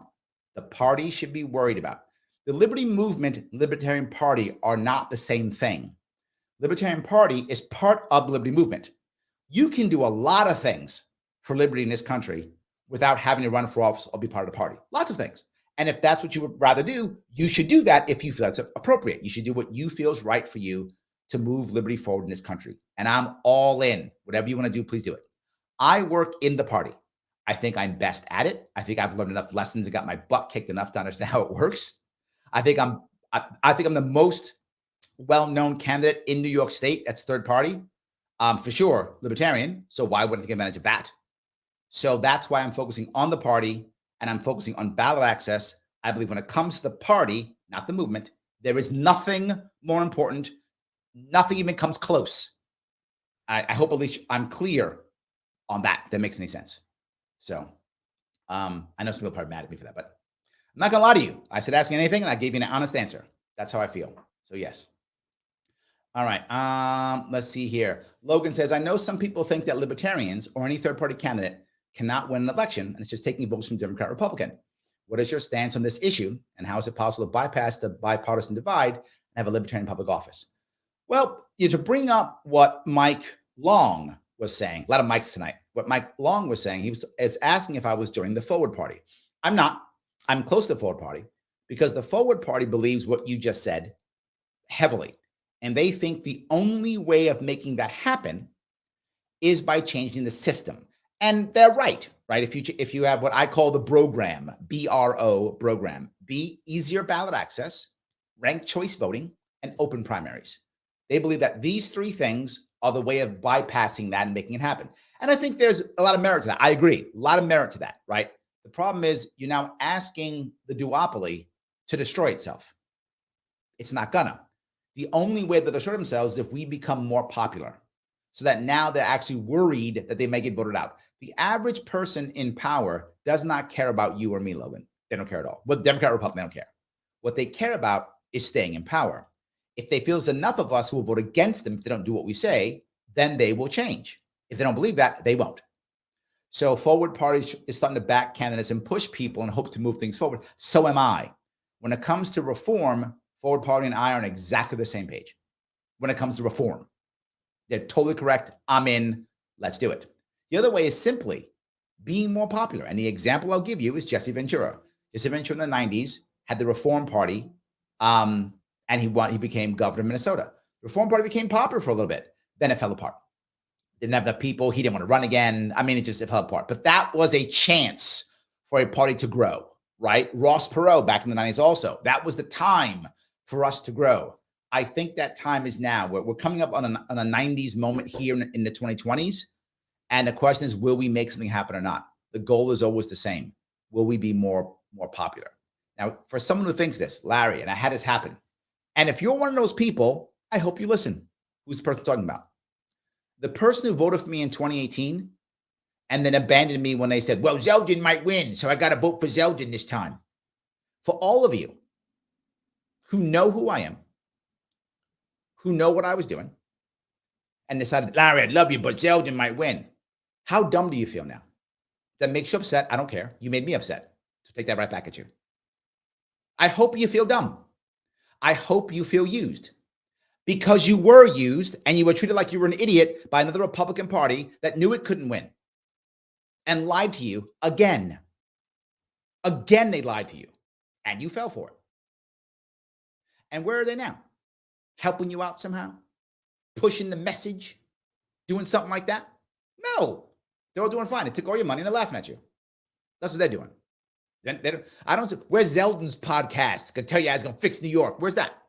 The party should be worried about. The Liberty Movement and Libertarian Party are not the same thing. Libertarian Party is part of the Liberty Movement. You can do a lot of things for liberty in this country without having to run for office or be part of the party. Lots of things. And if that's what you would rather do, you should do that if you feel that's appropriate. You should do what you feel is right for you to move liberty forward in this country. And I'm all in. Whatever you want to do, please do it. I work in the party. I think I'm best at it. I think I've learned enough lessons and got my butt kicked enough to understand how it works. I think I'm the most well-known candidate in New York State. That's third party, for sure, libertarian. So why wouldn't I take advantage of that? So that's why I'm focusing on the party and I'm focusing on ballot access. I believe when it comes to the party, not the movement, there is nothing more important. Nothing even comes close. I hope at least I'm clear on that, if that makes any sense. So I know some people are probably mad at me for that, but I'm not going to lie to you. I said, ask me anything, and I gave you an honest answer. That's how I feel. So yes. All right. Let's see here. Logan says, I know some people think that libertarians or any third-party candidate cannot win an election, and it's just taking votes from Democrat, Republican. What is your stance on this issue, and how is it possible to bypass the bipartisan divide and have a libertarian public office? Well, to bring up what Mike Long was saying, a lot of Mikes tonight. What Mike Long was saying, he was asking if I was joining the Forward Party. I'm not. I'm close to the Forward Party because the Forward Party believes what you just said heavily. And they think the only way of making that happen is by changing the system. And they're right? If you have what I call the program, BRO program, easier ballot access, ranked choice voting, and open primaries. They believe that these three things are the way of bypassing that and making it happen. And I think there's a lot of merit to that. I agree. A lot of merit to that, right? The problem is you're now asking the duopoly to destroy itself. It's not gonna. The only way they'll destroy themselves is if we become more popular so that now they're actually worried that they may get voted out. The average person in power does not care about you or me, Logan. They don't care at all. Well, Democrat or Republican, they don't care. What they care about is staying in power. If they feel there's enough of us who will vote against them if they don't do what we say, then they will change. If they don't believe that, they won't. So Forward Party is starting to back candidates and push people and hope to move things forward. So am I. When it comes to reform, Forward Party and I are on exactly the same page. When it comes to reform, they're totally correct. I'm in. Let's do it. The other way is simply being more popular. And the example I'll give you is Jesse Ventura. Jesse Ventura in the 90s had the Reform Party, and he became governor of Minnesota. The Reform Party became popular for a little bit. Then it fell apart. Didn't have the people. He didn't want to run again. I mean, it fell apart. But that was a chance for a party to grow, right? Ross Perot back in the 90s also. That was the time for us to grow. I think that time is now. We're coming up on a 90s moment here in the 2020s. And the question is, will we make something happen or not? The goal is always the same. Will we be more popular? Now, for someone who thinks this, Larry, and I had this happen. And if you're one of those people, I hope you listen. Who's the person talking about? The person who voted for me in 2018 and then abandoned me when they said, well, Zeldin might win, so I got to vote for Zeldin this time. For all of you who know who I am, who know what I was doing, and decided, Larry, I love you, but Zeldin might win. How dumb do you feel now? That makes you upset. I don't care. You made me upset. So take that right back at you. I hope you feel dumb. I hope you feel used because you were used and you were treated like you were an idiot by another Republican Party that knew it couldn't win and lied to you again. Again, they lied to you and you fell for it. And where are they now? Helping you out somehow? Pushing the message? Doing something like that? No. They're all doing fine. They took all your money and they're laughing at you. That's what they're doing. Where's Zeldin's podcast? I can tell you I was going to fix New York. Where's that?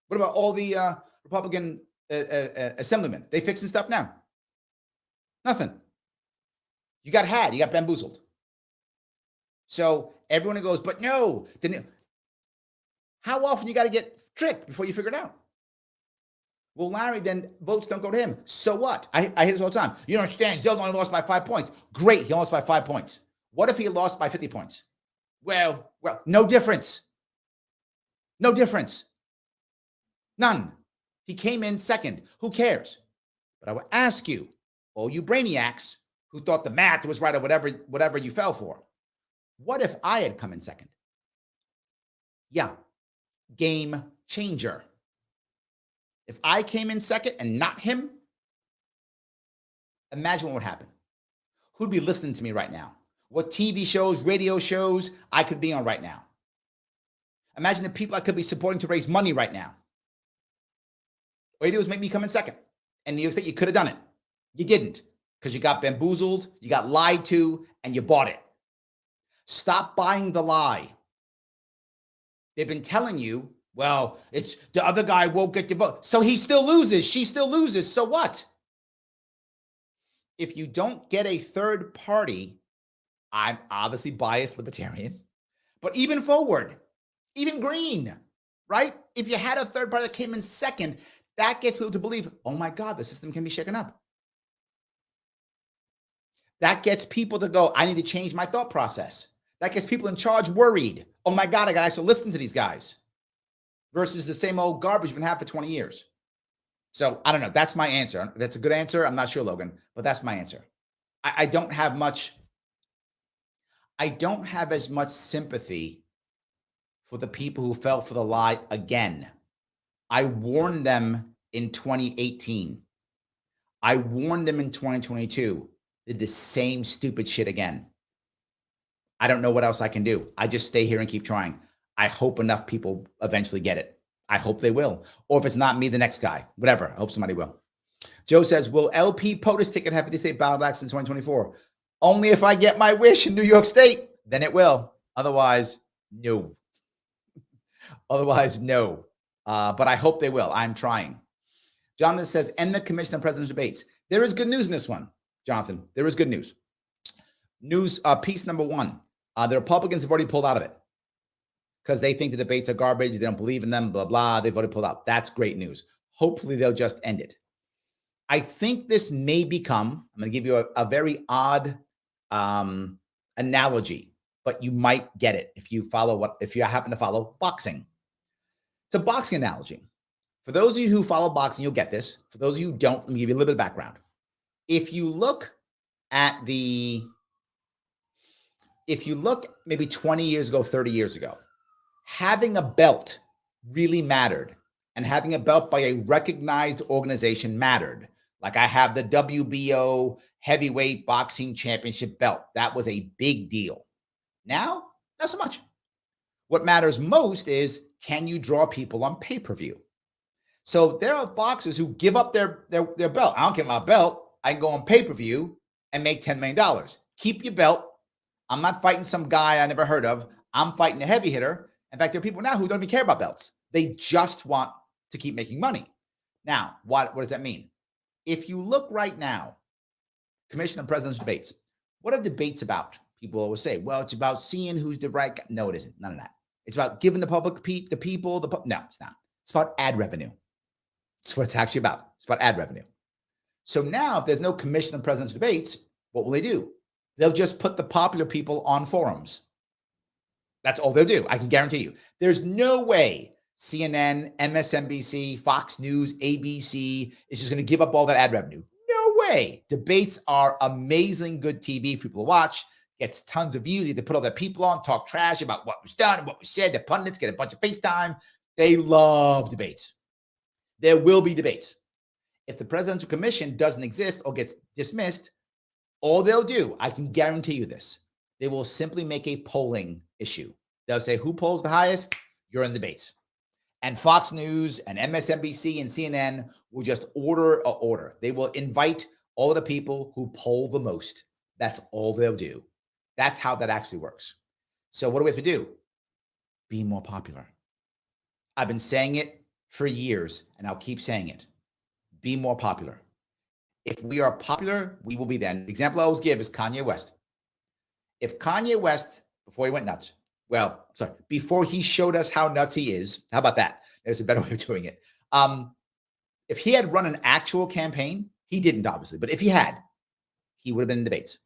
What about all the Republican assemblymen? They fixing stuff now? Nothing. You got had. You got bamboozled. So everyone who goes, but no. How often you got to get tricked before you figure it out? Well, Larry, then votes don't go to him. So what? I hear this all the time. You don't understand. Zeldin only lost by 5 points. Great. He lost by 5 points. What if he lost by 50 points? Well, no difference. No difference. None. He came in second. Who cares? But I will ask you, all you brainiacs who thought the math was right or whatever you fell for, what if I had come in second? Yeah. Game changer. If I came in second and not him, imagine what would happen. Who'd be listening to me right now? what TV shows, radio shows I could be on right now. Imagine the people I could be supporting to raise money right now. All you do is make me come in second. And New York State, you could have done it. You didn't, because you got bamboozled, you got lied to, and you bought it. Stop buying the lie. They've been telling you, well, it's the other guy won't get the vote. So he still loses. She still loses. So what? If you don't get a third party, I'm obviously biased libertarian, but even forward, even green, right? If you had a third party that came in second, that gets people to believe, oh my God, the system can be shaken up. That gets people to go, I need to change my thought process. That gets people in charge worried. Oh my God, I got to actually listen to these guys versus the same old garbage we've been having for 20 years. So I don't know. That's my answer. That's a good answer. I'm not sure, Logan, but that's my answer. I don't have as much sympathy for the people who fell for the lie again. I warned them in 2018. I warned them in 2022. Did the same stupid shit again. I don't know what else I can do. I just stay here and keep trying. I hope enough people eventually get it. I hope they will. Or if it's not me, the next guy. Whatever. I hope somebody will. Joe says, will LP POTUS ticket have 50 state ballot acts in 2024? Only if I get my wish in New York State. Then it will. Otherwise, no. Otherwise, no. But I hope they will. I'm trying. Jonathan says, end the commission on presidential debates. There is good news in this one, Jonathan. There is good news. Piece number one. The Republicans have already pulled out of it because they think the debates are garbage. They don't believe in them, blah, blah. They've already pulled out. That's great news. Hopefully, they'll just end it. I think this may become, I'm going to give you a very odd analogy, but you might get it if you happen to follow boxing. It's a boxing analogy. For those of you who follow boxing, you'll get this. For those of you who don't, let me give you a little bit of background. If you look maybe 20 years ago, 30 years ago, having a belt really mattered, and having a belt by a recognized organization mattered. Like I have the WBO heavyweight boxing championship belt. That was a big deal. Now, not so much. What matters most is, can you draw people on pay-per-view? So there are boxers who give up their belt. I don't care about my belt. I can go on pay-per-view and make $10 million. Keep your belt. I'm not fighting some guy I never heard of. I'm fighting a heavy hitter. In fact, there are people now who don't even care about belts. They just want to keep making money. Now, what does that mean? If you look right now, Commission on Presidential Debates, what are debates about? People always say, well, it's about seeing who's the right guy. No, it isn't. None of that. It's about giving the public, no, it's not. It's about ad revenue. That's what it's actually about. It's about ad revenue. So now if there's no Commission on Presidential Debates, what will they do? They'll just put the popular people on forums. That's all they'll do. I can guarantee you. There's no way CNN, MSNBC, Fox News, ABC is just going to give up all that ad revenue. No way. Debates are amazing good TV for people to watch. Gets tons of views. They put all their people on, talk trash about what was done and what was said. The pundits get a bunch of FaceTime. They love debates. There will be debates. If the Presidential Commission doesn't exist or gets dismissed, all they'll do, I can guarantee you this, they will simply make a polling issue. They'll say, who polls the highest? You're in debates. And Fox News and MSNBC and CNN will just order. They will invite all the people who poll the most. That's all they'll do. That's how that actually works. So what do we have to do? Be more popular. I've been saying it for years, and I'll keep saying it. Be more popular. If we are popular, we will be then. The example I always give is Kanye West. If Kanye West, before he went nuts, before he showed us how nuts he is, how about that? There's a better way of doing it. If he had run an actual campaign, he didn't obviously, but if he had, he would have been in debates.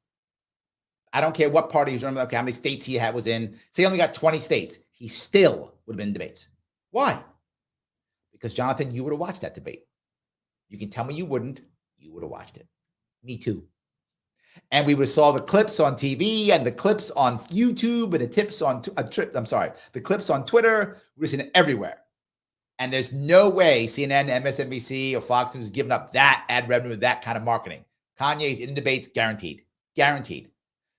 I don't care what party he was running, okay, how many states he was in. Say he only got 20 states. He still would have been in debates. Why? Because Jonathan, you would have watched that debate. You can tell me you wouldn't. You would have watched it. Me too. And we would have saw the clips on TV and the clips on YouTube and the clips on Twitter. We've seen it everywhere. And there's no way CNN, MSNBC, or Fox News is giving up that ad revenue with that kind of marketing. Kanye's in debates, guaranteed. Guaranteed.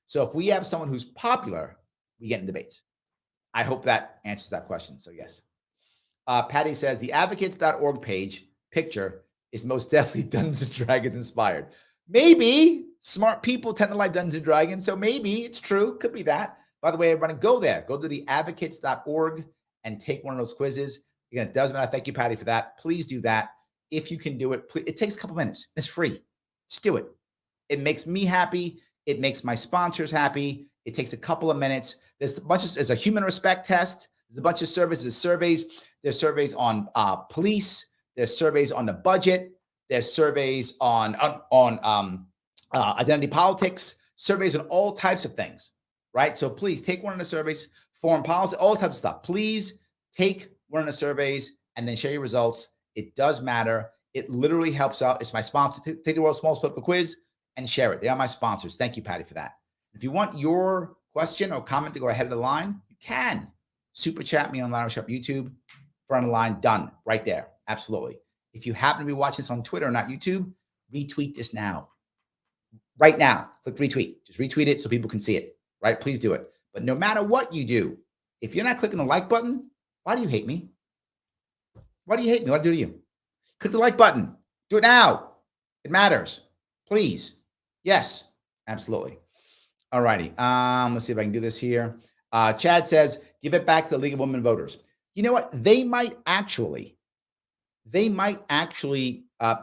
So if we have someone who's popular, we get in debates. I hope that answers that question. So yes. Patty says the advocates.org page picture is most definitely Dungeons and Dragons inspired. Maybe smart people tend to like Dungeons and Dragons, so maybe it's true. Could be that. By the way, everybody, go there. Go to the advocates.org and take one of those quizzes. Again, it does matter. Thank you, Patty, for that. Please do that. If you can do it, please, it takes a couple minutes. It's free. Just do it. It makes me happy. It makes my sponsors happy. It takes a couple of minutes. There's a human respect test. There's a bunch of surveys. There's surveys on police. There's surveys on the budget. There's surveys on identity politics. Surveys on all types of things, right? So please take one of the surveys, foreign policy, all types of stuff. Please take one of the surveys and then share your results. It does matter. It literally helps out. It's my sponsor. Take the world's smallest political quiz and share it. They are my sponsors. Thank you, Patty, for that. If you want your question or comment to go ahead of the line, you can. Super chat me on Larry Sharpe YouTube. Front of the line, done. Right there. Absolutely. If you happen to be watching this on Twitter or not YouTube, retweet this now. Right now. Click retweet. Just retweet it so people can see it. Right? Please do it. But no matter what you do, if you're not clicking the like button, why do you hate me? Why do you hate me? What do I do to you? Click the like button. Do it now. It matters. Please. Yes. Absolutely. All righty. Let's see if I can do this here. Chad says, give it back to the League of Women Voters. You know what? They might actually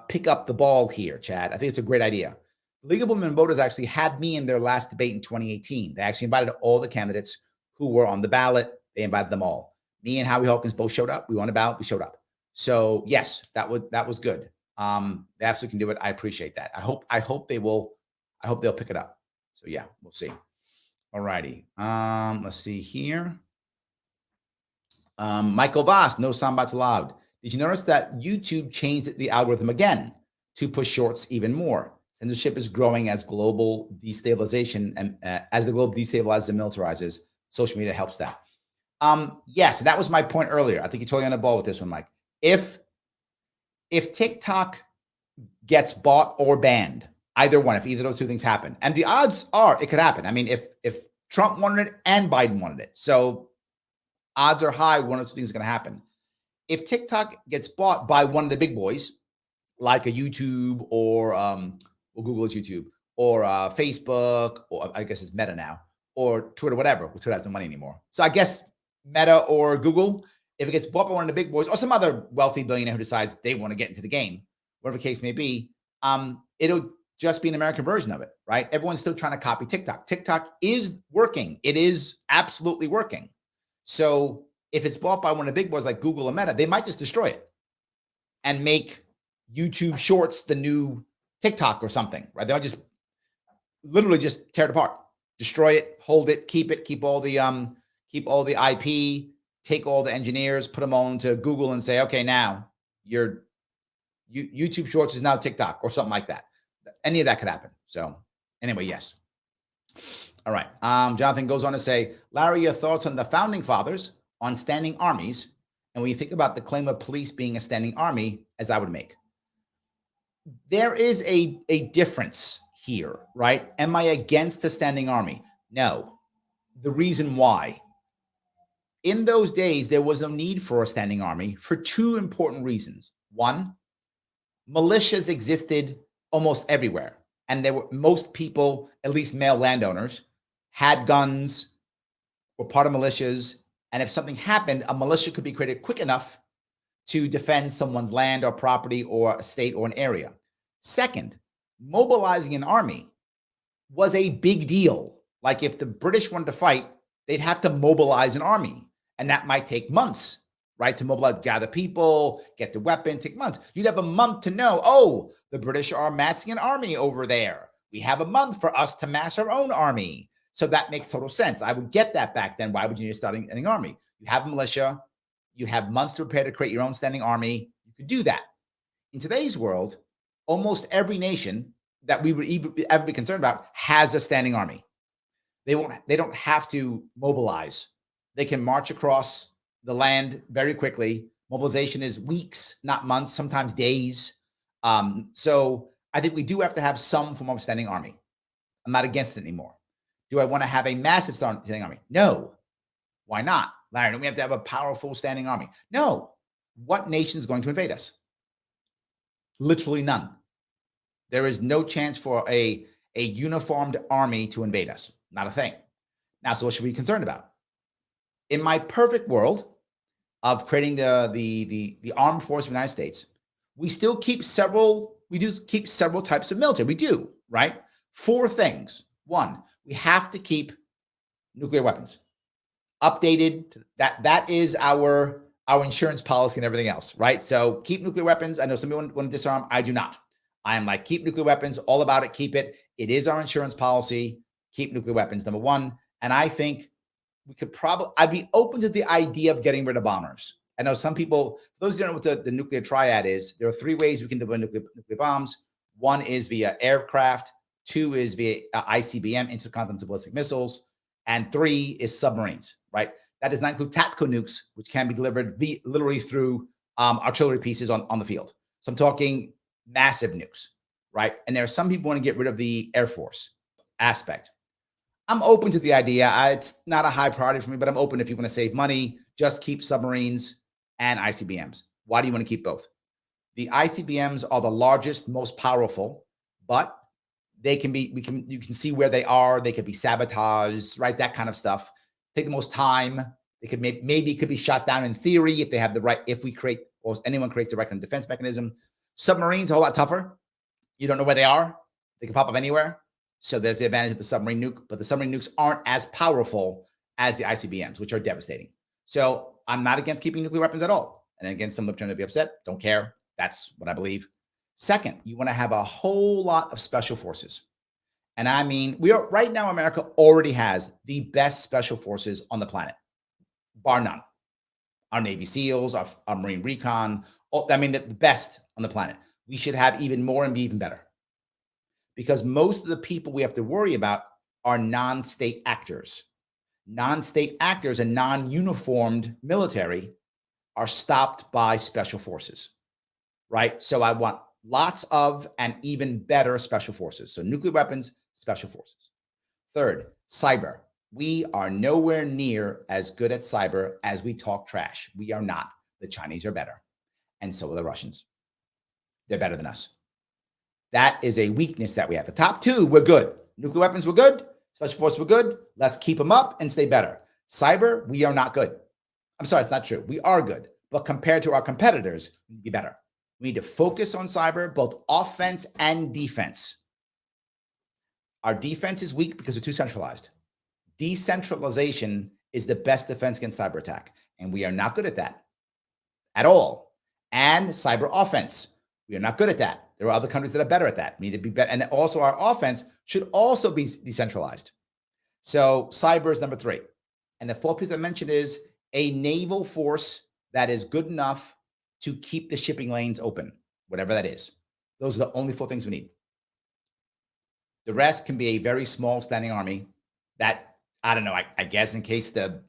pick up the ball here, Chad. I think it's a great idea. The League of Women Voters actually had me in their last debate in 2018. They actually invited all the candidates who were on the ballot. They invited them all. Me and Howie Hawkins both showed up. We won the ballot. We showed up. So yes, that was good. They absolutely can do it. I appreciate that. I hope they will. I hope they'll pick it up. So yeah, we'll see. All righty. Let's see here. Michael Vass, no soundbites allowed. Did you notice that YouTube changed the algorithm again to push shorts even more? Censorship is growing as global destabilization and as the globe destabilizes and militarizes. Social media helps that. Yes, that was my point earlier. I think you're totally on the ball with this one, Mike. If TikTok gets bought or banned, either one, if either of those two things happen, and the odds are it could happen. I mean, if Trump wanted it and Biden wanted it, so odds are high one of two things is going to happen. If TikTok gets bought by one of the big boys, like a YouTube or Google is YouTube, or Facebook, or I guess it's Meta now, or Twitter, whatever. Well, Twitter has no money anymore. So I guess Meta or Google, if it gets bought by one of the big boys or some other wealthy billionaire who decides they want to get into the game, whatever the case may be, it'll just be an American version of it, right? Everyone's still trying to copy TikTok. TikTok is working. It is absolutely working. So if it's bought by one of the big boys like Google or Meta, they might just destroy it and make YouTube Shorts the new TikTok or something, right? They might just literally just tear it apart, destroy it, hold it, keep all the IP, take all the engineers, put them all into Google and say, okay, now your YouTube Shorts is now TikTok or something like that. Any of that could happen. So anyway, yes. All right. Jonathan goes on to say, Larry, your thoughts on the founding fathers on standing armies, and when you think about the claim of police being a standing army, as I would make. There is a difference here, right? Am I against the standing army? No. The reason why. In those days, there was no need for a standing army for two important reasons. One, militias existed almost everywhere. And most people, at least male landowners, had guns, were part of militias. And if something happened, a militia could be created quick enough to defend someone's land or property or a state or an area. Second, mobilizing an army was a big deal. Like if the British wanted to fight, they'd have to mobilize an army. And that might take months, right? To mobilize, gather people, get the weapons, take months. You'd have a month to know, oh, the British are massing an army over there. We have a month for us to mass our own army. So that makes total sense. I would get that back then. Why would you need a standing army? You have a militia. You have months to prepare to create your own standing army. You could do that. In today's world, almost every nation that we would ever be concerned about has a standing army. They don't have to mobilize. They can march across the land very quickly. Mobilization is weeks, not months, sometimes days. So I think we do have to have some form of standing army. I'm not against it anymore. Do I want to have a massive standing army? No. Why not? Larry, don't we have to have a powerful standing army? No. What nation is going to invade us? Literally none. There is no chance for a uniformed army to invade us. Not a thing. Now, so what should we be concerned about? In my perfect world of creating the armed force of the United States, we do keep several types of military. We do, right? 4 things. 1, we have to keep nuclear weapons updated. That is our insurance policy and everything else, right? So keep nuclear weapons. I know some people want to disarm. I do not. I am like, keep nuclear weapons, all about it, keep it. It is our insurance policy. Keep nuclear weapons, number 1. And I think we could I'd be open to the idea of getting rid of bombers. I know some people, for those who don't know what the nuclear triad is, there are 3 ways we can deploy nuclear bombs. 1 is via aircraft. 2 is via ICBM, intercontinental ballistic missiles. And 3 is submarines, right? That does not include tactical nukes, which can be delivered literally through artillery pieces on the field. So I'm talking massive nukes, right? And there are some people who want to get rid of the Air Force aspect. I'm open to the idea. It's not a high priority for me, but I'm open if you want to save money, just keep submarines and ICBMs. Why do you want to keep both? The ICBMs are the largest, most powerful, but they can be, you can see where they are. They could be sabotaged, right? That kind of stuff. Take the most time. They could maybe it could be shot down in theory if they have the right, if we create, or anyone creates the right kind of defense mechanism. Submarines are a lot tougher. You don't know where they are. They can pop up anywhere. So there's the advantage of the submarine nuke, but the submarine nukes aren't as powerful as the ICBMs, which are devastating. So I'm not against keeping nuclear weapons at all. And again, some of them to be upset. Don't care. That's what I believe. Second, you want to have a whole lot of special forces. And I mean, right now, America already has the best special forces on the planet, bar none. Our Navy SEALs, our Marine Recon, the best on the planet. We should have even more and be even better. Because most of the people we have to worry about are non-state actors. Non-state actors and non-uniformed military are stopped by special forces, right? So I want lots of and even better special forces. So nuclear weapons, special forces. Third, cyber. We are nowhere near as good at cyber as we talk trash. We are not. The Chinese are better. And so are the Russians. They're better than us. That is a weakness that we have. The top 2, we're good. Nuclear weapons, we're good. Special forces, we're good. Let's keep them up and stay better. Cyber, we are not good. I'm sorry, it's not true. We are good. But compared to our competitors, we need to be better. We need to focus on cyber, both offense and defense. Our defense is weak because we're too centralized. Decentralization is the best defense against cyber attack. And we are not good at that at all. And cyber offense, we are not good at that. There are other countries that are better at that. We need to be better. And also our offense should also be decentralized. So cyber is number 3. And the 4th piece I mentioned is a naval force that is good enough to keep the shipping lanes open, whatever that is. Those are the only 4 things we need. The rest can be a very small standing army that, I don't know, I guess in case the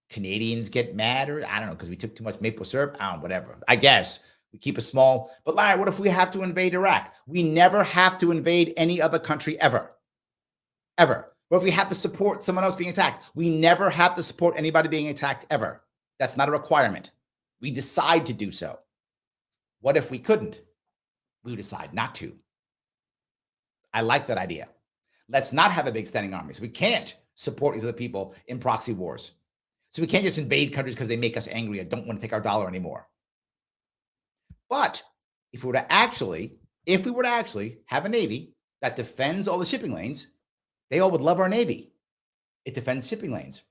Canadians get mad, or I don't know, because we took too much maple syrup, I don't know, whatever. I guess we keep a small, but Larry, what if we have to invade Iraq? We never have to invade any other country ever. Ever. What if we have to support someone else being attacked? We never have to support anybody being attacked ever. That's not a requirement. We decide to do so. What if we couldn't? We decide not to. I like that idea. Let's not have a big standing army. So we can't support these other people in proxy wars. So we can't just invade countries because they make us angry and don't want to take our dollar anymore. But if we were to actually have a Navy that defends all the shipping lanes, they all would love our Navy. It defends shipping lanes.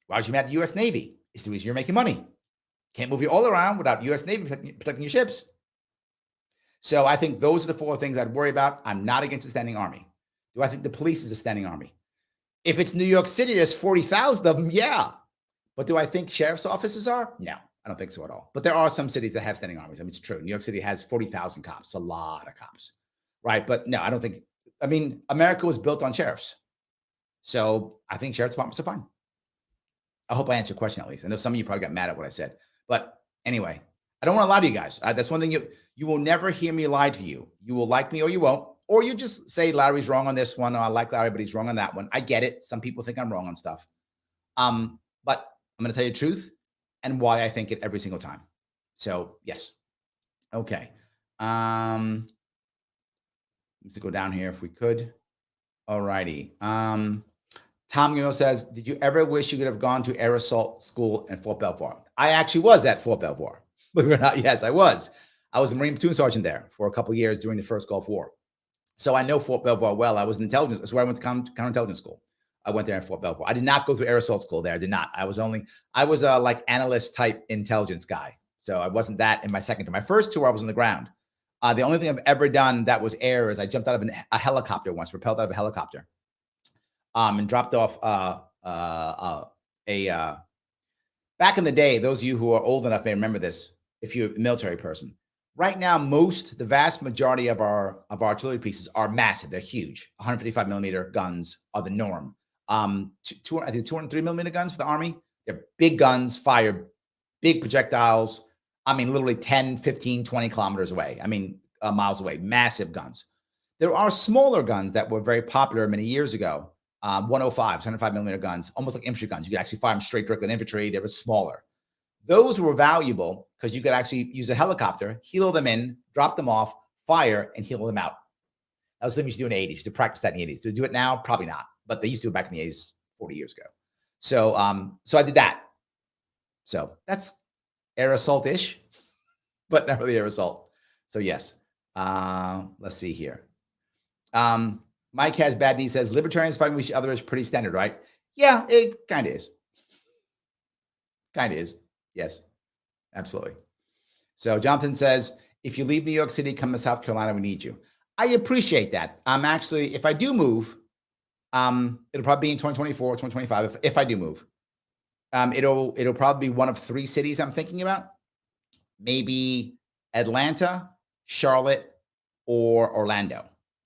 Why would you mad at the U.S. Navy? It's the reason you're making money. Can't move you all around without U.S. Navy protecting your ships. So I think those are the 4 things I'd worry about. I'm not against a standing army. Do I think the police is a standing army? If it's New York City, there's 40,000 of them, yeah. But do I think sheriff's offices are? No, I don't think so at all. But there are some cities that have standing armies. I mean, it's true. New York City has 40,000 cops, a lot of cops, right? But no, I don't think, America was built on sheriffs. So I think sheriff's departments are fine. I hope I answered your question at least. I know some of you probably got mad at what I said. But anyway, I don't want to lie to you guys. That's one thing you will never hear me lie to you. You will like me or you won't. Or you just say Larry's wrong on this one, or I like Larry, but he's wrong on that one. I get it. Some people think I'm wrong on stuff. But I'm going to tell you the truth and why I think it every single time. So yes. Okay. Let's go down here if we could. All righty. Tom Gino says, did you ever wish you could have gone to air assault school in Fort Belvoir? I actually was at Fort Belvoir. Believe it or not, yes, I was. I was a Marine platoon sergeant there for a couple of years during the first Gulf War. So I know Fort Belvoir well. I was in intelligence. That's where I went to counterintelligence school. I went there in Fort Belvoir. I did not go through air assault school there. I did not. I was a like analyst type intelligence guy. So I wasn't that in my second tour. My first tour, I was on the ground. The only thing I've ever done that was air is I jumped out of a helicopter once, propelled out of a helicopter, and dropped off back in the day. Those of you who are old enough may remember this. If you're a military person, right now, the vast majority of our artillery pieces are massive. They're huge. 155 millimeter guns are the norm. I think 203 millimeter guns for the Army. They're big guns, fire big projectiles. I mean, literally 10, 15, 20 kilometers away. I mean, miles away, massive guns. There are smaller guns that were very popular many years ago. 105, 105 millimeter guns, almost like infantry guns. You could actually fire them straight directly at infantry. They were smaller. Those were valuable because you could actually use a helicopter, helo them in, drop them off, fire, and helo them out. That was what they used to do in the 80s. To practice that in the 80s. To do it now, probably not. But they used to do it back in the 80s, 40 years ago. So I did that. So that's air assault-ish, but not really air assault. So yes. Let's see here. Mike has bad news, says libertarians fighting with each other is pretty standard, right? Yeah, it kind of is. Kind of is. Yes, absolutely. So Jonathan says, if you leave New York City, come to South Carolina, we need you. I appreciate that. I'm actually, if I do move, it'll probably be in 2024, 2025. If I do move, it'll probably be one of 3 cities I'm thinking about. Maybe Atlanta, Charlotte, or Orlando.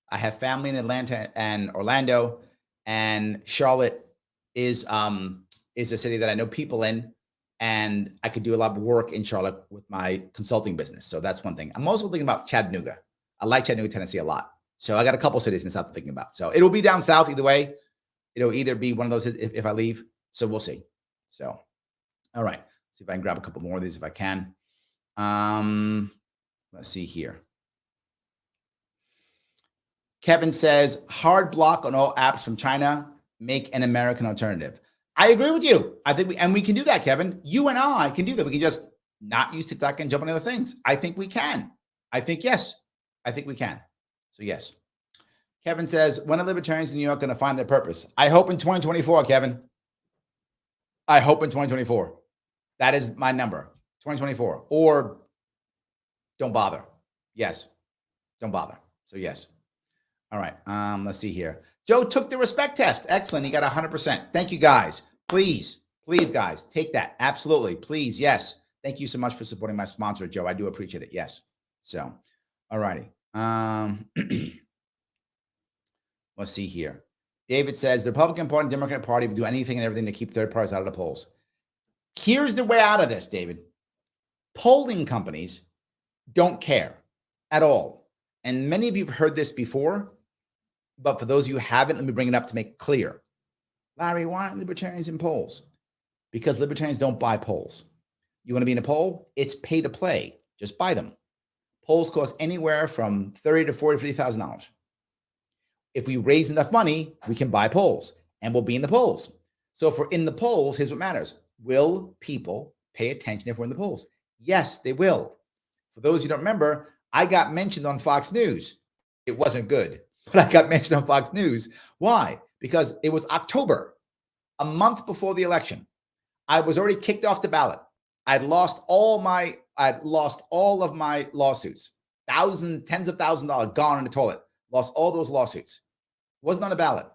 I have family in Atlanta and Orlando, and Charlotte is a city that I know people in. And I could do a lot of work in Charlotte with my consulting business. So that's one thing. I'm also thinking about Chattanooga. I like Chattanooga, Tennessee a lot. So I got a couple cities in the South I'm thinking about. So it'll be down south either way. It'll either be one of those if I leave. So we'll see. So, all right. See if I can grab a couple more of these if I can. Let's see here. Kevin says, hard block on all apps from China. Make an American alternative. I agree with you. I think we can do that, Kevin. You and I can do that. We can just not use TikTok and jump on other things. I think we can. I think, yes. I think we can. So, yes. Kevin says, when are libertarians in New York going to find their purpose? I hope in 2024, Kevin. I hope in 2024. That is my number, 2024. Or don't bother. Yes. Don't bother. So, yes. All right. Let's see here. Joe took the respect test. Excellent. He got 100%. Thank you, guys. Please, guys, take that. Absolutely. Please. Yes. Thank you so much for supporting my sponsor, Joe. I do appreciate it. Yes. So, all righty. Let's see here. David says the Republican Party and Democratic Party will do anything and everything to keep third parties out of the polls. Here's the way out of this, David. Polling companies don't care at all. And many of you have heard this before. But for those of you who haven't, let me bring it up to make it clear. Larry, why aren't libertarians in polls? Because libertarians don't buy polls. You want to be in a poll? It's pay to play. Just buy them. Polls cost anywhere from $30,000 to $40,000, $50,000. If we raise enough money, we can buy polls and we'll be in the polls. So if we're in the polls, here's what matters. Will people pay attention if we're in the polls? Yes, they will. For those who don't remember, I got mentioned on Fox News. It wasn't good. But I got mentioned on Fox News. Why? Because it was October, a month before the election. I was already kicked off the ballot. I'd lost all of my lawsuits. Tens of thousands of dollars gone in the toilet. Lost all those lawsuits. Wasn't on the ballot.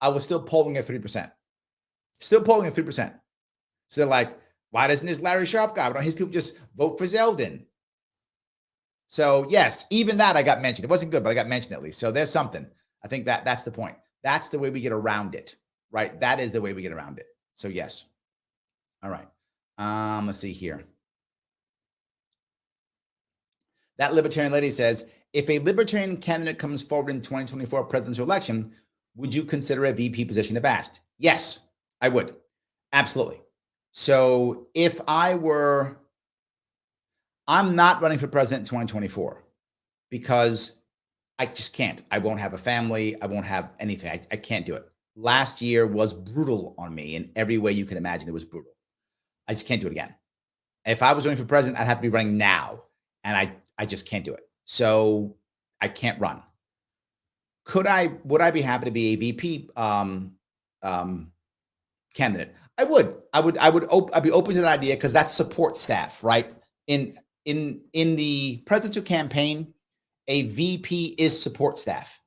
I was still polling at 3%. Still polling at 3%. So they're like, why doesn't this Larry Sharpe guy, why don't his people just vote for Zeldin? So yes, even that I got mentioned. It wasn't good, but I got mentioned at least. So there's something. I think that's the point. That's the way we get around it, right? That is the way we get around it. So yes. All right. Let's see here. That libertarian lady says, If a libertarian candidate comes forward in 2024 presidential election, would you consider a VP position the best? Yes, I would. Absolutely. So if I'm not running for president in 2024 because I just can't. I won't have a family. I won't have anything. I can't do it. Last year was brutal on me in every way you can imagine. It was brutal. I just can't do it again. If I was running for president, I'd have to be running now. And I just can't do it. So I can't run. Would I be happy to be a VP candidate? I'd be open to that idea because that's support staff, right? In the presidential campaign, a VP is support staff.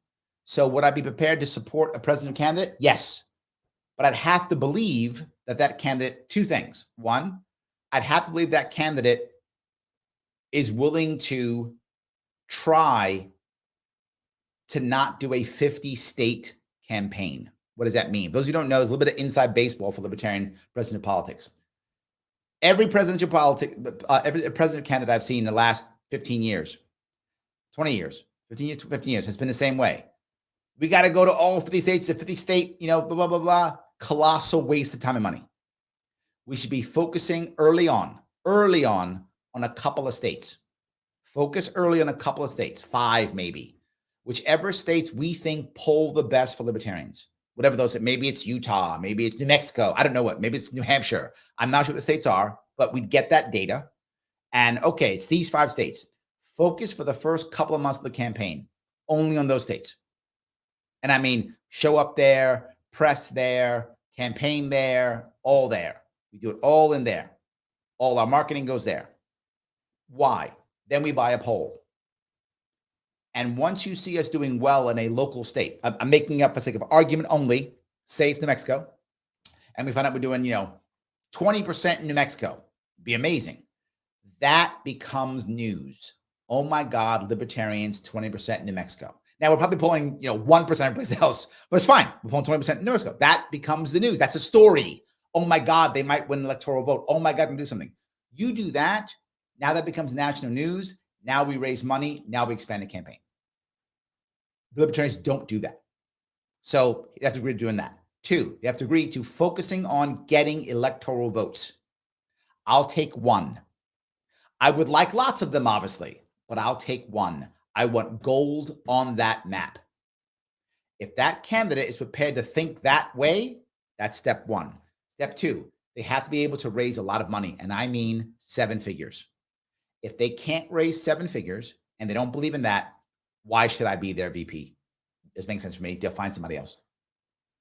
So would I be prepared to support a presidential candidate? Yes. But I'd have to believe that candidate, two things. One, I'd have to believe that candidate is willing to try to not do a 50-state campaign. What does that mean? Those who don't know, there's a little bit of inside baseball for libertarian presidential politics. Every presidential candidate I've seen in the last 15 years, 20 years, 15 years has been the same way. We got to go to all 50 states, the 50 state, blah, blah, blah, blah. Colossal waste of time and money. We should be focusing early on a couple of states. Focus early on a couple of states, 5 maybe. Whichever states we think poll the best for libertarians. Whatever those, maybe it's Utah, maybe it's New Mexico. I don't know what, maybe it's New Hampshire. I'm not sure what the states are, but we'd get that data. And okay, it's these 5 states. Focus for the first couple of months of the campaign only on those states. And I mean, show up there, press there, campaign there, all there. We do it all in there. All our marketing goes there. Why? Then we buy a poll. And once you see us doing well in a local state, I'm making up for sake of argument only, say it's New Mexico, and we find out we're doing, 20% in New Mexico. Be amazing. That becomes news. Oh my God, libertarians, 20% in New Mexico. Now we're probably pulling, 1% everyplace else, but it's fine. We're pulling 20% in New Mexico. That becomes the news. That's a story. Oh my God, they might win an electoral vote. Oh my God, they can do something. You do that. Now that becomes national news. Now we raise money. Now we expand the campaign. The libertarians don't do that. So you have to agree to doing that. 2, you have to agree to focusing on getting electoral votes. I'll take 1. I would like lots of them, obviously, but I'll take 1. I want gold on that map. If that candidate is prepared to think that way, that's step 1. Step 2, they have to be able to raise a lot of money, and I mean 7 figures. If they can't raise 7 figures and they don't believe in that, why should I be their VP? This makes sense for me. They'll find somebody else.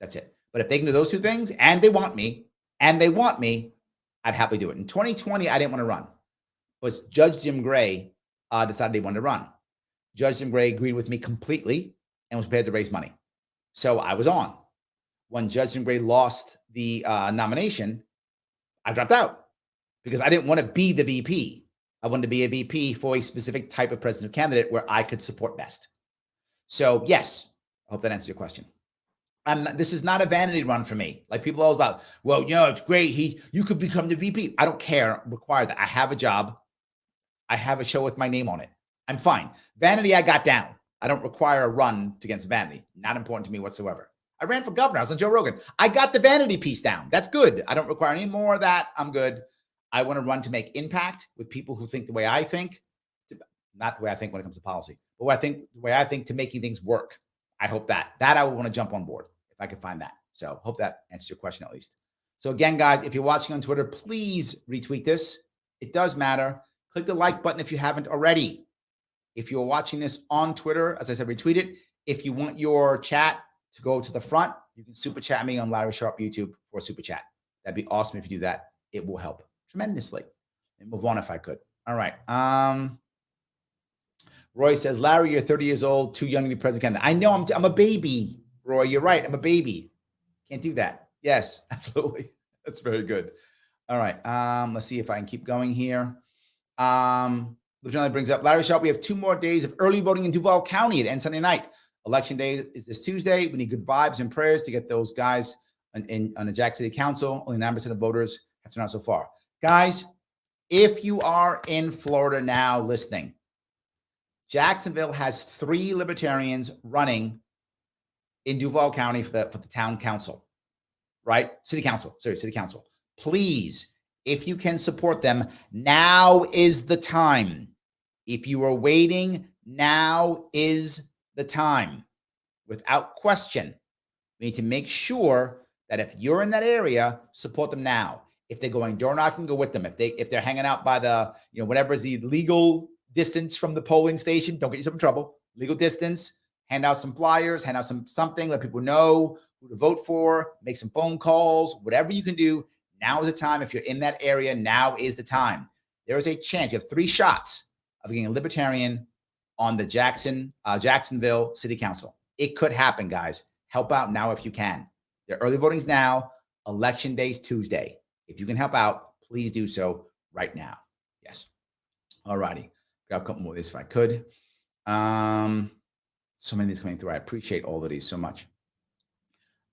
That's it. But if they can do those 2 things and they want me, I'd happily do it. In 2020, I didn't want to run. But Judge Jim Gray decided he wanted to run. Judge Jim Gray agreed with me completely and was prepared to raise money. So I was on. When Judge Jim Gray lost the nomination, I dropped out because I didn't want to be the VP. I wanted to be a VP for a specific type of presidential candidate where I could support best. So yes, I hope that answers your question. This is not a vanity run for me. Like people are always about, well, it's great. You could become the VP. I don't care. Require that. I have a job. I have a show with my name on it. I'm fine. Vanity, I got down. I don't require a run against vanity. Not important to me whatsoever. I ran for governor. I was on Joe Rogan. I got the vanity piece down. That's good. I don't require any more of that. I'm good. I want to run to make impact with people who think the way I think, not the way I think when it comes to policy, but the way I think to making things work. I hope that I would want to jump on board if I could find that. So hope that answers your question at least. So again, guys, if you're watching on Twitter, please retweet this. It does matter. Click the like button if you haven't already. If you're watching this on Twitter, as I said, retweet it. If you want your chat to go to the front, you can super chat me on Larry Sharpe YouTube for super chat. That'd be awesome if you do that. It will help tremendously. And move on if I could. All right. Roy says, Larry, you're 30 years old, too young to be president candidate. I know I'm a baby, Roy. You're right. I'm a baby. Can't do that. Yes, absolutely. That's very good. All right. Let's see if I can keep going here. Lieutenant brings up Larry Sharpe. We have 2 more days of early voting in Duval County. It ends Sunday night. Election day is this Tuesday. We need good vibes and prayers to get those guys on the Jack City Council. Only 9% of voters have turned out so far. Guys, if you are in Florida now listening, Jacksonville has 3 libertarians running in Duval County for the town council, right? City council. Please, if you can support them, now is the time. If you are waiting, now is the time. Without question, we need to make sure that if you're in that area, support them now. If they're going door knocking, go with them. If they're hanging out by the, whatever is the legal distance from the polling station, don't get yourself in trouble. Legal distance, hand out some flyers, hand out something, let people know who to vote for, make some phone calls, whatever you can do. Now is the time. If you're in that area, now is the time. There is a chance. You have 3 shots of getting a libertarian on the Jacksonville City Council. It could happen, guys. Help out now if you can. The early voting's now. Election day is Tuesday. If you can help out, please do so right now. Yes. All righty. Grab a couple more of these if I could. So many of these coming through. I appreciate all of these so much.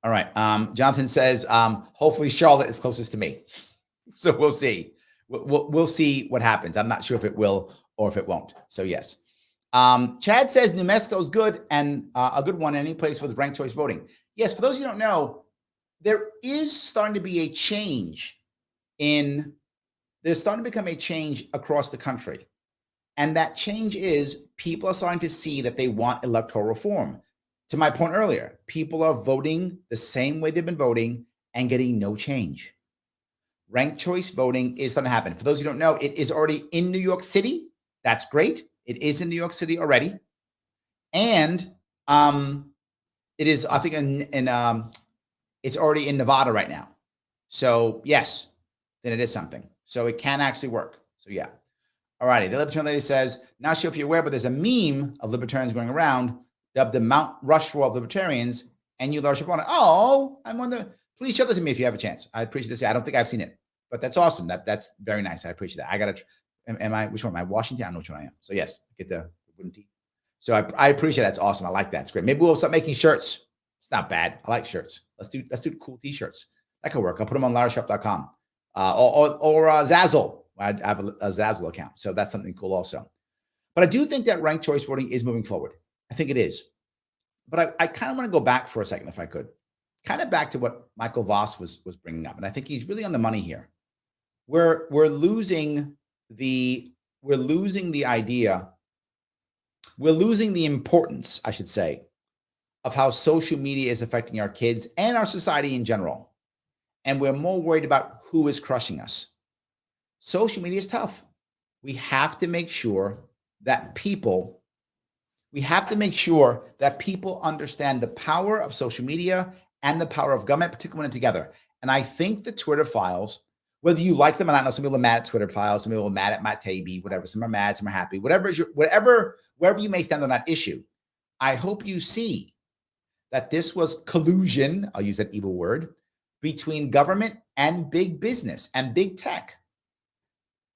All right. Jonathan says, hopefully Charlotte is closest to me. So we'll see. We'll see what happens. I'm not sure if it will or if it won't. So yes. Chad says New Mexico is good and a good one. Any place with ranked choice voting. Yes. For those of you who don't know, there is starting to be a change there's starting to become a change across the country. And that change is people are starting to see that they want electoral reform. To my point earlier, people are voting the same way they've been voting and getting no change. Ranked choice voting is going to happen. For those who don't know, it is already in New York City. That's great. It is in New York City already. And it is, I think, it's already in Nevada right now. So yes, then it is something. So it can actually work. So yeah. All righty. The libertarian lady says, not sure if you're aware, but there's a meme of libertarians going around dubbed the Mount Rushmore of libertarians, and you large opponent. Oh, I'm on the, please show that to me if you have a chance. I appreciate this. I don't think I've seen it, but that's awesome. That's very nice. I appreciate that. I got to, which one am I? Washington? I don't know which one I am. So yes, get the wooden teeth. So I appreciate that. That's awesome. I like that. It's great. Maybe we'll start making shirts. It's not bad. I like shirts. Let's do cool t-shirts. That could work. I'll put them on LarrySharpe.com or Zazzle. I have a Zazzle account. So that's something cool also. But I do think that ranked choice voting is moving forward. I think it is. But I kind of want to go back for a second, if I could. Kind of back to what Michael Vass was bringing up. And I think he's really on the money here. We're losing the idea. We're losing the importance, I should say, of how social media is affecting our kids and our society in general. And we're more worried about who is crushing us. Social media is tough. We have to make sure that people understand the power of social media and the power of government, particularly when together. And I think the Twitter files, whether you like them or not, I know some people are mad at Twitter files, some people are mad at Matt Taibi, whatever. Some are mad, some are happy. Wherever you may stand on that issue, I hope you see that this was collusion, I'll use that evil word, between government and big business and big tech.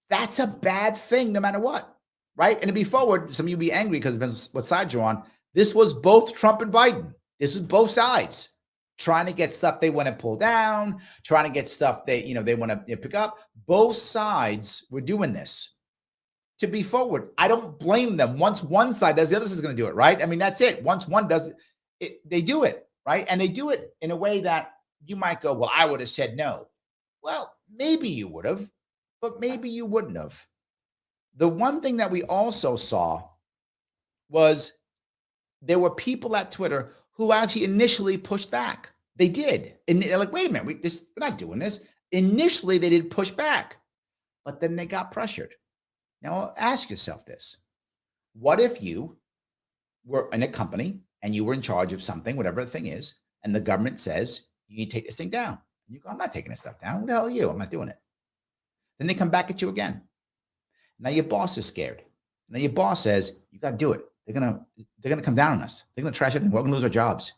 That's a bad thing no matter what, right? And to be forward, some of you be angry because it depends what side you're on. This was both Trump and Biden. This was both sides trying to get stuff they want to pull down, trying to get stuff they want to pick up. Both sides were doing this. To be forward, I don't blame them. Once one side does, the other side is going to do it, right? I mean, that's it. Once one does it, they do it, right? And they do it in a way that you might go, well, I would have said no. Well, maybe you would have, but maybe you wouldn't have. The one thing that we also saw was there were people at Twitter who actually initially pushed back. They did. And they're like, wait a minute, we're not doing this. Initially, they did push back, but then they got pressured. Now, ask yourself this. What if you were in a company and you were in charge of something, whatever the thing is, and the government says, you need to take this thing down. You go, I'm not taking this stuff down. Who the hell are you? I'm not doing it. Then they come back at you again. Now your boss is scared. Now your boss says, you got to do it. They're gonna come down on us. They're gonna trash everything. We're gonna lose our jobs.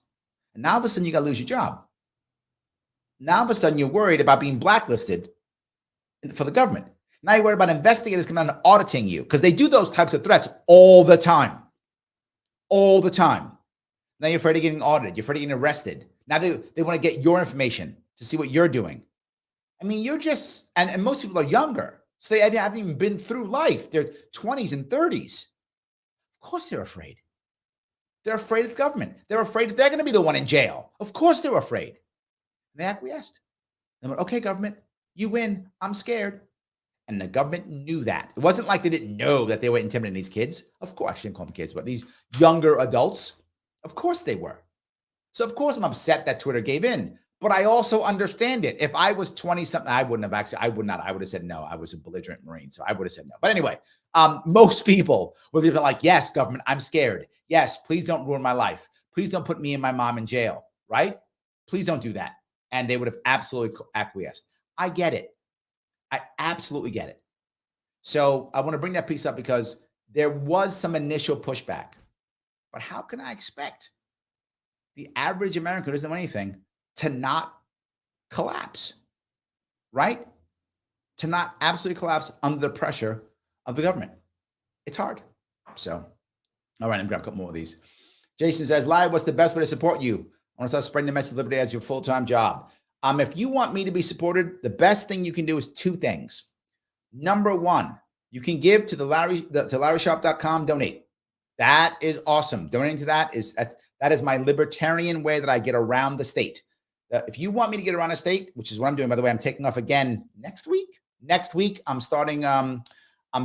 And now all of a sudden you gotta lose your job. Now all of a sudden you're worried about being blacklisted for the government. Now you're worried about investigators coming out and auditing you because they do those types of threats all the time. All the time. Now you're afraid of getting audited. You're afraid of getting arrested. Now they want to get your information to see what you're doing. I mean, you're just, and most people are younger. So they haven't even been through life. They're 20s and 30s. Of course they're afraid. They're afraid of the government. They're afraid that they're going to be the one in jail. Of course they're afraid. They acquiesced. They went, okay, government, you win. I'm scared. And the government knew that. It wasn't like they didn't know that they were intimidating these kids. Of course, I shouldn't call them kids, but these younger adults, of course they were. So of course I'm upset that Twitter gave in, but I also understand it. If I was 20 something, I would have said no. I was a belligerent Marine, so I would have said no. But anyway, most people would be like, yes, government, I'm scared. Yes, please don't ruin my life. Please don't put me and my mom in jail, right? Please don't do that. And they would have absolutely acquiesced. I get it. I absolutely get it. So I want to bring that piece up because there was some initial pushback. But how can I expect the average American who doesn't know anything to not collapse, right? To not absolutely collapse under the pressure of the government? It's hard. So, all right, I'm going to grab a couple more of these. Jason says, Larry, what's the best way to support you? I want to start spreading the message of liberty as your full-time job. If you want me to be supported, the best thing you can do is two things. Number one, you can give to to LarrySharpe.com, donate. That is awesome. Donating to that is my libertarian way that I get around the state. If you want me to get around the state, which is what I'm doing, by the way, I'm taking off again next week. Next week, I'm starting, I'm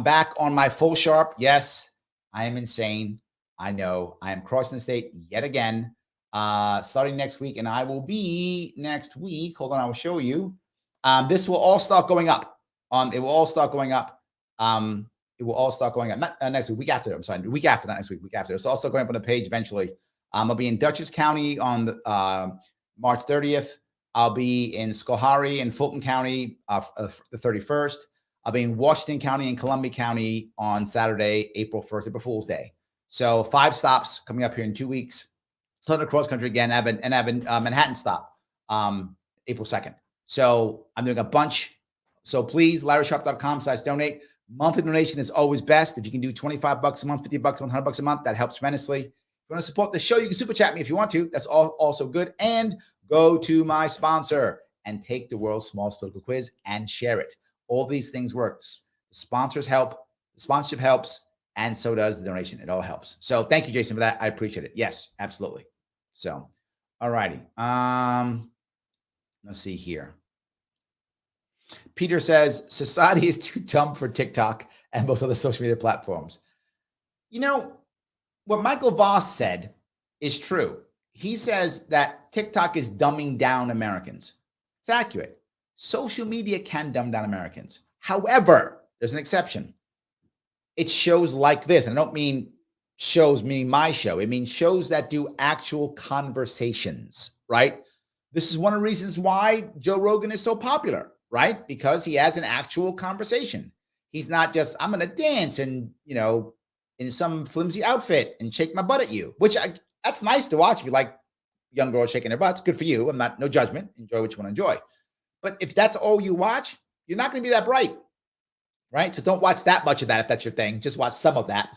back on my full Sharpe. Yes, I am insane. I know I am crossing the state yet again. Starting next week, and I will be next week. Hold on, I will show you. This will all start going up. It will all start going up. It will all start going up. Not next week after. I'm sorry, week after, not next week. Week after. It's also going up on the page eventually. I'll be in Dutchess County on the, March 30th. I'll be in Schoharie and Fulton County the 31st. I'll be in Washington County and Columbia County on Saturday, April 1st, April Fool's Day. So 5 stops coming up here in 2 weeks. Southern cross country again. I have a Manhattan stop April 2nd. So I'm doing a bunch. So please, LarrySharpe.com/donate. Monthly donation is always best. If you can do $25 a month, $50 a month, $100 a month, that helps tremendously. If you want to support the show, you can super chat me if you want to. That's also good. And go to my sponsor and take the world's smallest political quiz and share it. All these things work. The sponsors help. The sponsorship helps. And so does the donation. It all helps. So thank you, Jason, for that. I appreciate it. Yes, absolutely. So, all righty. Let's see here. Peter says, society is too dumb for TikTok and most other social media platforms. You know, what Michael Vass said is true. He says that TikTok is dumbing down Americans. It's accurate. Social media can dumb down Americans. However, there's an exception. It's shows like this. And I don't mean shows meaning my show. It means shows that do actual conversations, right? This is one of the reasons why Joe Rogan is so popular, right? Because he has an actual conversation. He's not just, I'm going to dance and, you know, in some flimsy outfit and shake my butt at you, which that's nice to watch if you like young girls shaking their butts. Good for you. No judgment. Enjoy what you want to enjoy. But if that's all you watch, you're not going to be that bright, right? So don't watch that much of that if that's your thing. Just watch some of that.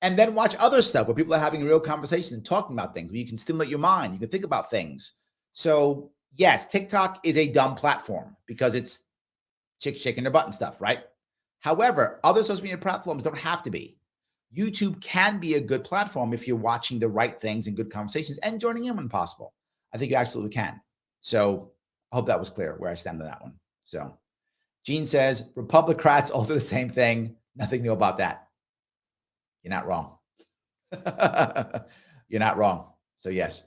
And then watch other stuff where people are having real conversations and talking about things, where you can stimulate your mind. You can think about things. So yes, TikTok is a dumb platform because it's chicks shaking their butt and stuff, right? However, other social media platforms don't have to be. YouTube can be a good platform if you're watching the right things and good conversations and joining in when possible. I think you absolutely can. So I hope that was clear where I stand on that one. So Gene says, Republicrats all do the same thing. Nothing new about that. You're not wrong. You're not wrong. So yes.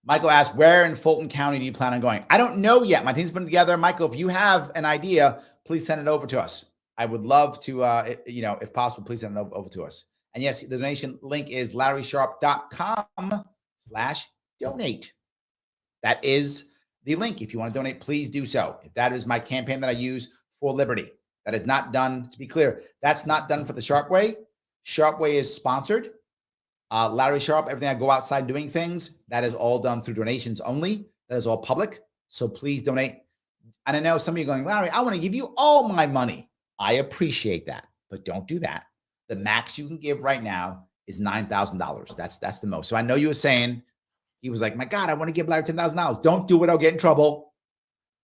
Michael asks, where in Fulton County do you plan on going? I don't know yet. My team's putting together. Michael, if you have an idea, please send it over to us. I would love to, if possible, please send it over to us. And yes, the donation link is LarrySharpe.com/donate. That is the link. If you want to donate, please do so. That is my campaign that I use for liberty. That is not done, to be clear, that's not done for the Sharpe Way. Sharpe Way is sponsored. Larry Sharpe, everything I go outside doing things, that is all done through donations only. That is all public. So please donate. And I know some of you are going, Larry, I want to give you all my money. I appreciate that, but don't do that. The max you can give right now is $9,000. That's the most. So I know you were saying, he was like, my God, I want to give Larry $10,000. Don't do it. I'll get in trouble.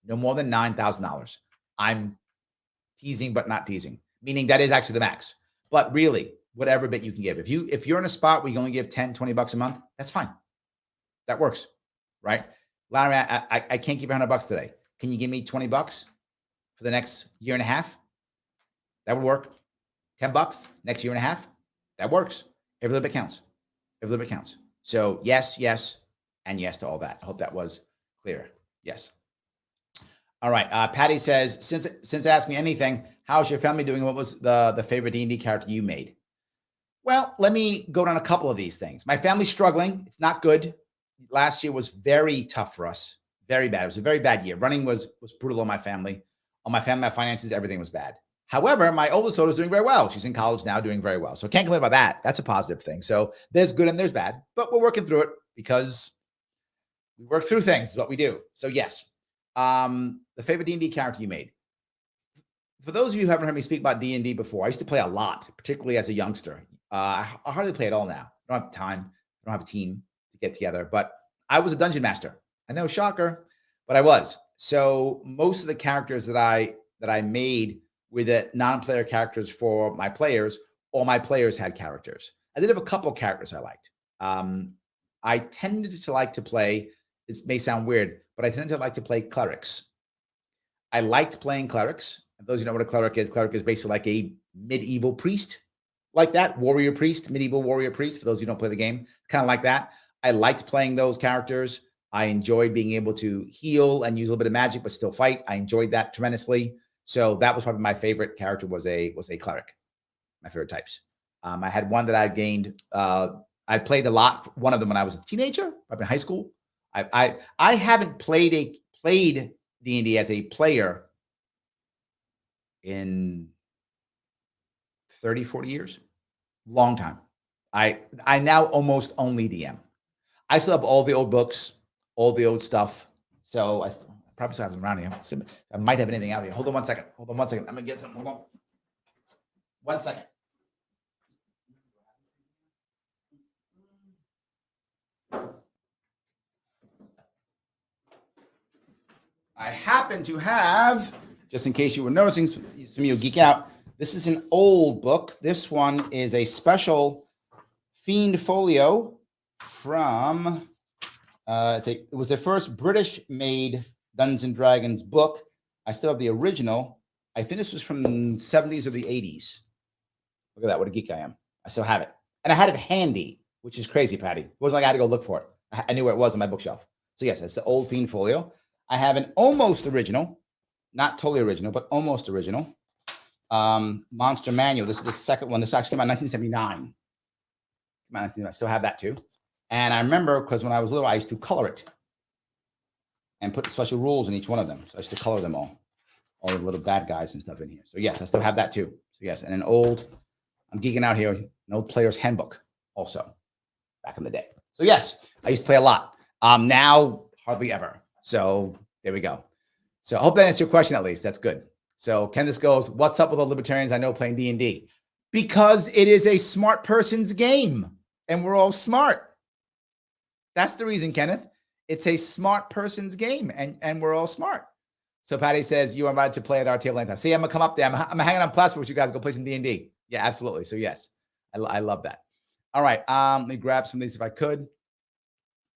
No more than $9,000. I'm teasing, but not teasing, meaning that is actually the max. But really, whatever bit you can give. If you're in a spot where you only give 10, 20 bucks a month, that's fine. That works, right? Larry, I can't give you $100 today. Can you give me 20 bucks for the next year and a half? That would work. 10 bucks next year and a half. That works. Every little bit counts. Every little bit counts. So yes, yes, and yes to all that. I hope that was clear. Yes. All right. Patty says, since Ask Me Anything, how's your family doing? What was the favorite D&D character you made? Well, let me go down a couple of these things. My family's struggling. It's not good. Last year was very tough for us. Very bad. It was a very bad year. Running was brutal on my family. On my family, my finances, everything was bad. However, my oldest daughter is doing very well. She's in college now, doing very well. So I can't complain about that. That's a positive thing. So there's good and there's bad, but we're working through it because we work through things is what we do. So yes, the favorite D&D character you made. For those of you who haven't heard me speak about D&D before, I used to play a lot, particularly as a youngster. I hardly play at all now. I don't have time. I don't have a team to get together, but I was a dungeon master. I know, shocker, but I was. So most of the characters that I made were the non-player characters for my players. All my players had characters. I did have a couple of characters I liked. I tended to like to play, this may sound weird, but I tended to like to play clerics. I liked playing clerics. And those who know what a cleric is basically like a medieval priest, like that, warrior priest, medieval warrior priest, for those who don't play the game, kind of like that. I liked playing those characters. I enjoyed being able to heal and use a little bit of magic, but still fight. I enjoyed that tremendously. So that was probably my favorite character was a cleric, my favorite types. I had one that I gained. I played a lot. One of them when I was a teenager, probably in high school. I haven't played D&D as a player in 30, 40 years. Long time. I now almost only DM. I still have all the old books, all the old stuff. So I probably still have them around here. I might have anything out here. Hold on one second. I'm gonna get some. Hold on. 1 second. I happen to have, just in case you were noticing, some of you geek out, this is an old book. This one is a special Fiend folio from, it was the first British-made Dungeons and Dragons book. I still have the original. I think this was from the 70s or the 80s. Look at that, what a geek I am. I still have it. And I had it handy, which is crazy, Patty. It wasn't like I had to go look for it. I knew where it was on my bookshelf. So yes, it's the old Fiend folio. I have an almost original, not totally original, but almost original Monster Manual. This is the second one. This actually came out in 1979. I still have that too. And I remember because when I was little, I used to color it and put special rules in each one of them. So I used to color them all the little bad guys and stuff in here. So yes, I still have that too. So yes, and I'm geeking out here, an old player's handbook also back in the day. So yes, I used to play a lot. Now, hardly ever. So there we go. So I hope that answers your question at least. That's good. So Kenneth goes, what's up with all libertarians I know playing D&D? Because it is a smart person's game and we're all smart. That's the reason, Kenneth. It's a smart person's game and we're all smart. So Patty says, you are invited to play at our table anytime. See, I'm going to come up there. I'm hanging on Plattsburgh with you guys. Go play some D&D. Yeah, absolutely. So yes, I love that. All right. Let me grab some of these if I could.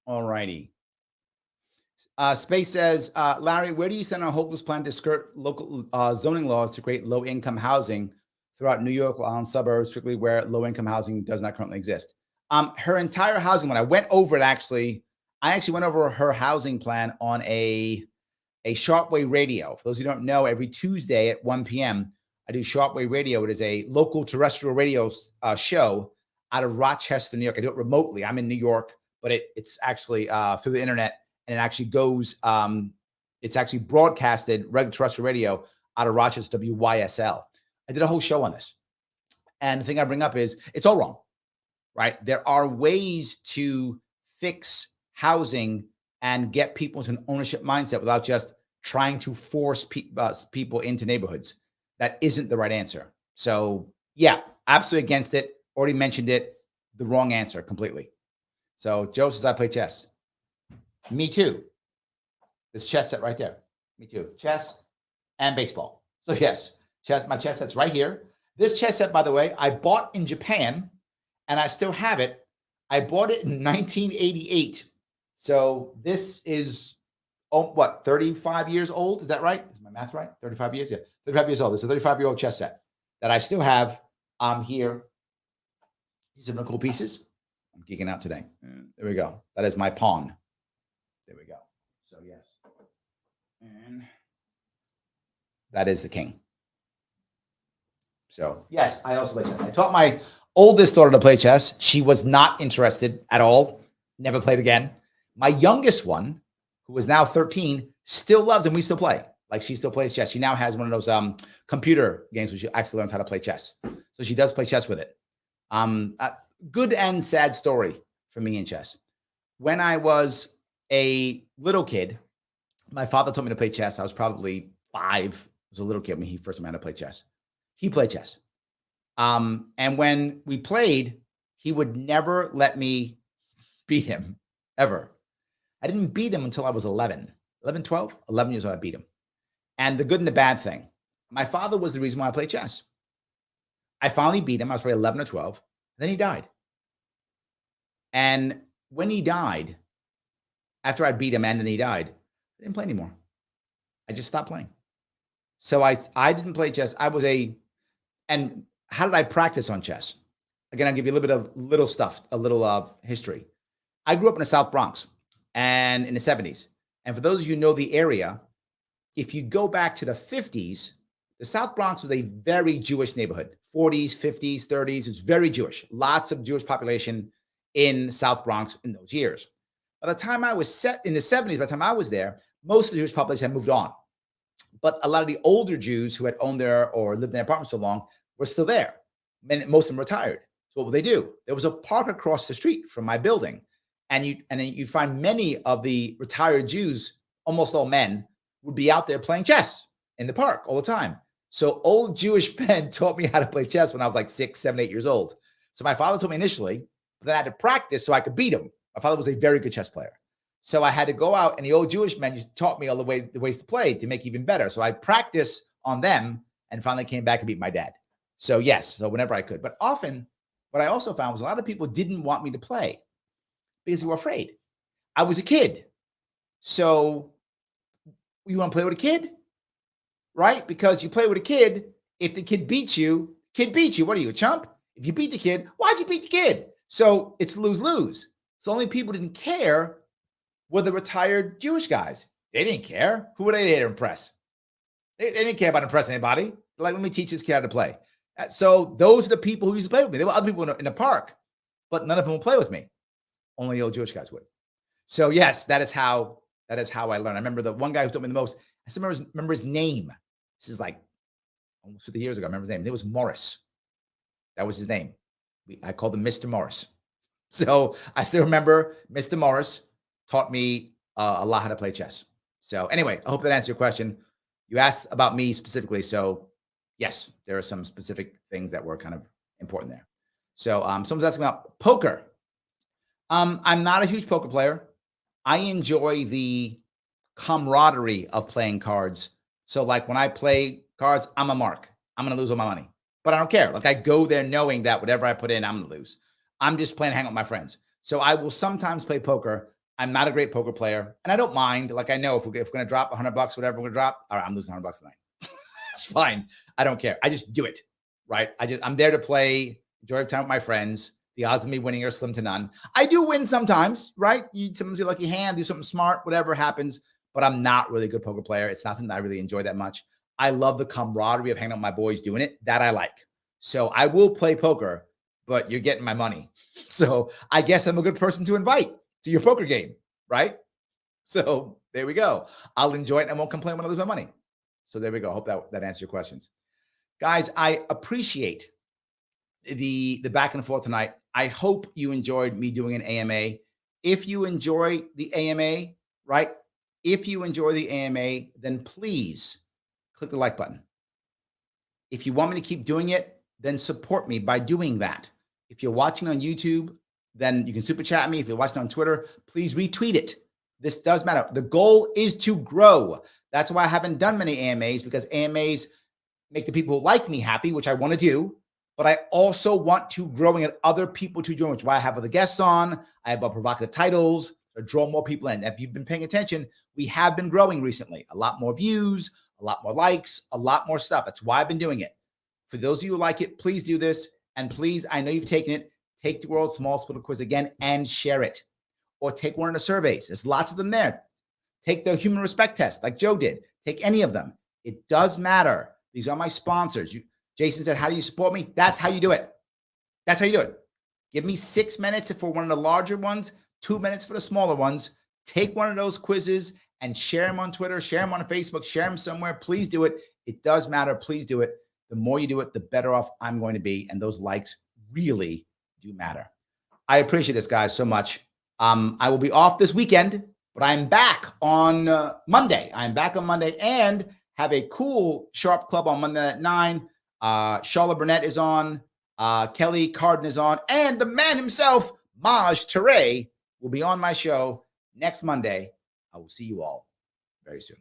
All righty. Space says, Larry, where do you stand on a hopeless plan to skirt local zoning laws to create low-income housing throughout New York Island suburbs, particularly where low-income housing does not currently exist? Her entire housing plan, I went over it actually. I actually went over her housing plan on a Sharpe Way radio. For those who don't know, every Tuesday at 1 p.m., I do Sharpe Way radio. It is a local terrestrial radio show out of Rochester, New York. I do it remotely. I'm in New York, but it's actually through the internet. And it actually goes, it's actually broadcasted regular terrestrial radio out of Rochester, WYSL. I did a whole show on this. And the thing I bring up is it's all wrong, right? There are ways to fix housing and get people into an ownership mindset without just trying to force people into neighborhoods. That isn't the right answer. So yeah, absolutely against it. Already mentioned it. The wrong answer completely. So Joe says I play chess. Me too. This chess set right there. Me too. Chess and baseball. So yes, chess. My chess set's right here. This chess set, by the way, I bought in Japan, and I still have it. I bought it in 1988. So this is, what, 35 years old? Is that right? Is my math right? 35 years? Yeah, 35 years old. It's a 35-year-old chess set that I still have here. These are the cool pieces. I'm geeking out today. There we go. That is my pawn. There we go. So yes. And that is the king. So yes, I also play chess. I taught my oldest daughter to play chess. She was not interested at all. Never played again. My youngest one, who is now 13, still loves, and we still play. Like, she still plays chess. She now has one of those computer games where she actually learns how to play chess. So she does play chess with it. A good and sad story for me in chess. When I was a little kid, my father taught me to play chess. I was probably 5. I was a little kid when he first taught me how to play chess. He played chess. And when we played, he would never let me beat him, ever. I didn't beat him until I was 11 years old, I beat him. And the good and the bad thing, my father was the reason why I played chess. I finally beat him. I was probably 11 or 12. And then he died. And when he died, after I beat him and then he died, I didn't play anymore. I just stopped playing. So I didn't play chess. And how did I practice on chess? Again, I'll give you a little history. I grew up in the South Bronx and in the 70s. And for those of you who know the area, if you go back to the 50s, the South Bronx was a very Jewish neighborhood. 40s, 50s, 30s, it was very Jewish. Lots of Jewish population in South Bronx in those years. By the time I was set in the 70s, by the time I was there, most of the Jewish population had moved on. But a lot of the older Jews who had owned there or lived in their apartments so long were still there. Most of them retired. So what would they do? There was a park across the street from my building. And then you'd find many of the retired Jews, almost all men, would be out there playing chess in the park all the time. So old Jewish men taught me how to play chess when I was like 6, 7, 8 years old. So my father told me initially, but then I had to practice so I could beat him. My father was a very good chess player. So I had to go out, and the old Jewish men taught me all the ways to play to make even better. So I practiced on them and finally came back and beat my dad. So yes, so whenever I could. But often, what I also found was a lot of people didn't want me to play because they were afraid. I was a kid. So you want to play with a kid? Right? Because you play with a kid, if the kid beats you, What are you, a chump? If you beat the kid, why'd you beat the kid? So it's lose-lose. So only people didn't care were the retired Jewish guys. They didn't care. Who were they there to impress? They didn't care about impressing anybody. They're like, let me teach this kid how to play. So those are the people who used to play with me. There were other people in the park, but none of them would play with me. Only the old Jewish guys would. So yes, that is how I learned. I remember the one guy who taught me the most. I still remember his name. This is like almost 50 years ago. I remember his name. It was Morris. That was his name. I called him Mr. Morris. So I still remember Mr. Morris taught me a lot how to play chess. So anyway, I hope that answered your question. You asked about me specifically. So yes, there are some specific things that were kind of important there. So someone's asking about poker. I'm not a huge poker player. I enjoy the camaraderie of playing cards. So like when I play cards, I'm a mark. I'm going to lose all my money, but I don't care. Like I go there knowing that whatever I put in, I'm going to lose. I'm just playing to hang out with my friends. So I will sometimes play poker. I'm not a great poker player and I don't mind. Like I know if we're going to drop $100, whatever we're going to drop, all right, I'm losing $100 tonight. It's fine. I don't care. I just do it. Right. I'm there to play, enjoy time with my friends. The odds of me winning are slim to none. I do win sometimes, right? Sometimes you lucky hand, do something smart, whatever happens, but I'm not really a good poker player. It's nothing that I really enjoy that much. I love the camaraderie of hanging out with my boys doing it. That I like. So I will play poker, but you're getting my money. So I guess I'm a good person to invite to your poker game, right? So there we go. I'll enjoy it and I won't complain when I lose my money. So there we go. I hope that answers your questions. Guys, I appreciate the back and forth tonight. I hope you enjoyed me doing an AMA. If you enjoy the AMA, right? If you enjoy the AMA, then please click the like button. If you want me to keep doing it, then support me by doing that. If you're watching on YouTube, then you can super chat me. If you're watching on Twitter, please retweet it. This does matter. The goal is to grow. That's why I haven't done many AMAs, because AMAs make the people who like me happy, which I want to do, but I also want to grow and get other people to join, which is why I have other guests on. I have provocative titles to draw more people in. If you've been paying attention, we have been growing recently. A lot more views, a lot more likes, a lot more stuff. That's why I've been doing it. For those of you who like it, please do this. And please, I know you've taken it, take the World's Smallest Political Quiz again and share it. Or take one of the surveys. There's lots of them there. Take the human respect test like Joe did. Take any of them. It does matter. These are my sponsors. Jason said, how do you support me? That's how you do it. That's how you do it. Give me 6 minutes for one of the larger ones, 2 minutes for the smaller ones. Take one of those quizzes and share them on Twitter, share them on Facebook, share them somewhere. Please do it. It does matter. Please do it. The more you do it, the better off I'm going to be. And those likes really do matter. I appreciate this, guys, so much. I will be off this weekend, but I'm back on Monday. I'm back on Monday and have a cool Sharpe Club on Monday at 9. Charlotte Burnett is on. Kelly Carden is on. And the man himself, Maj Touré, will be on my show next Monday. I will see you all very soon.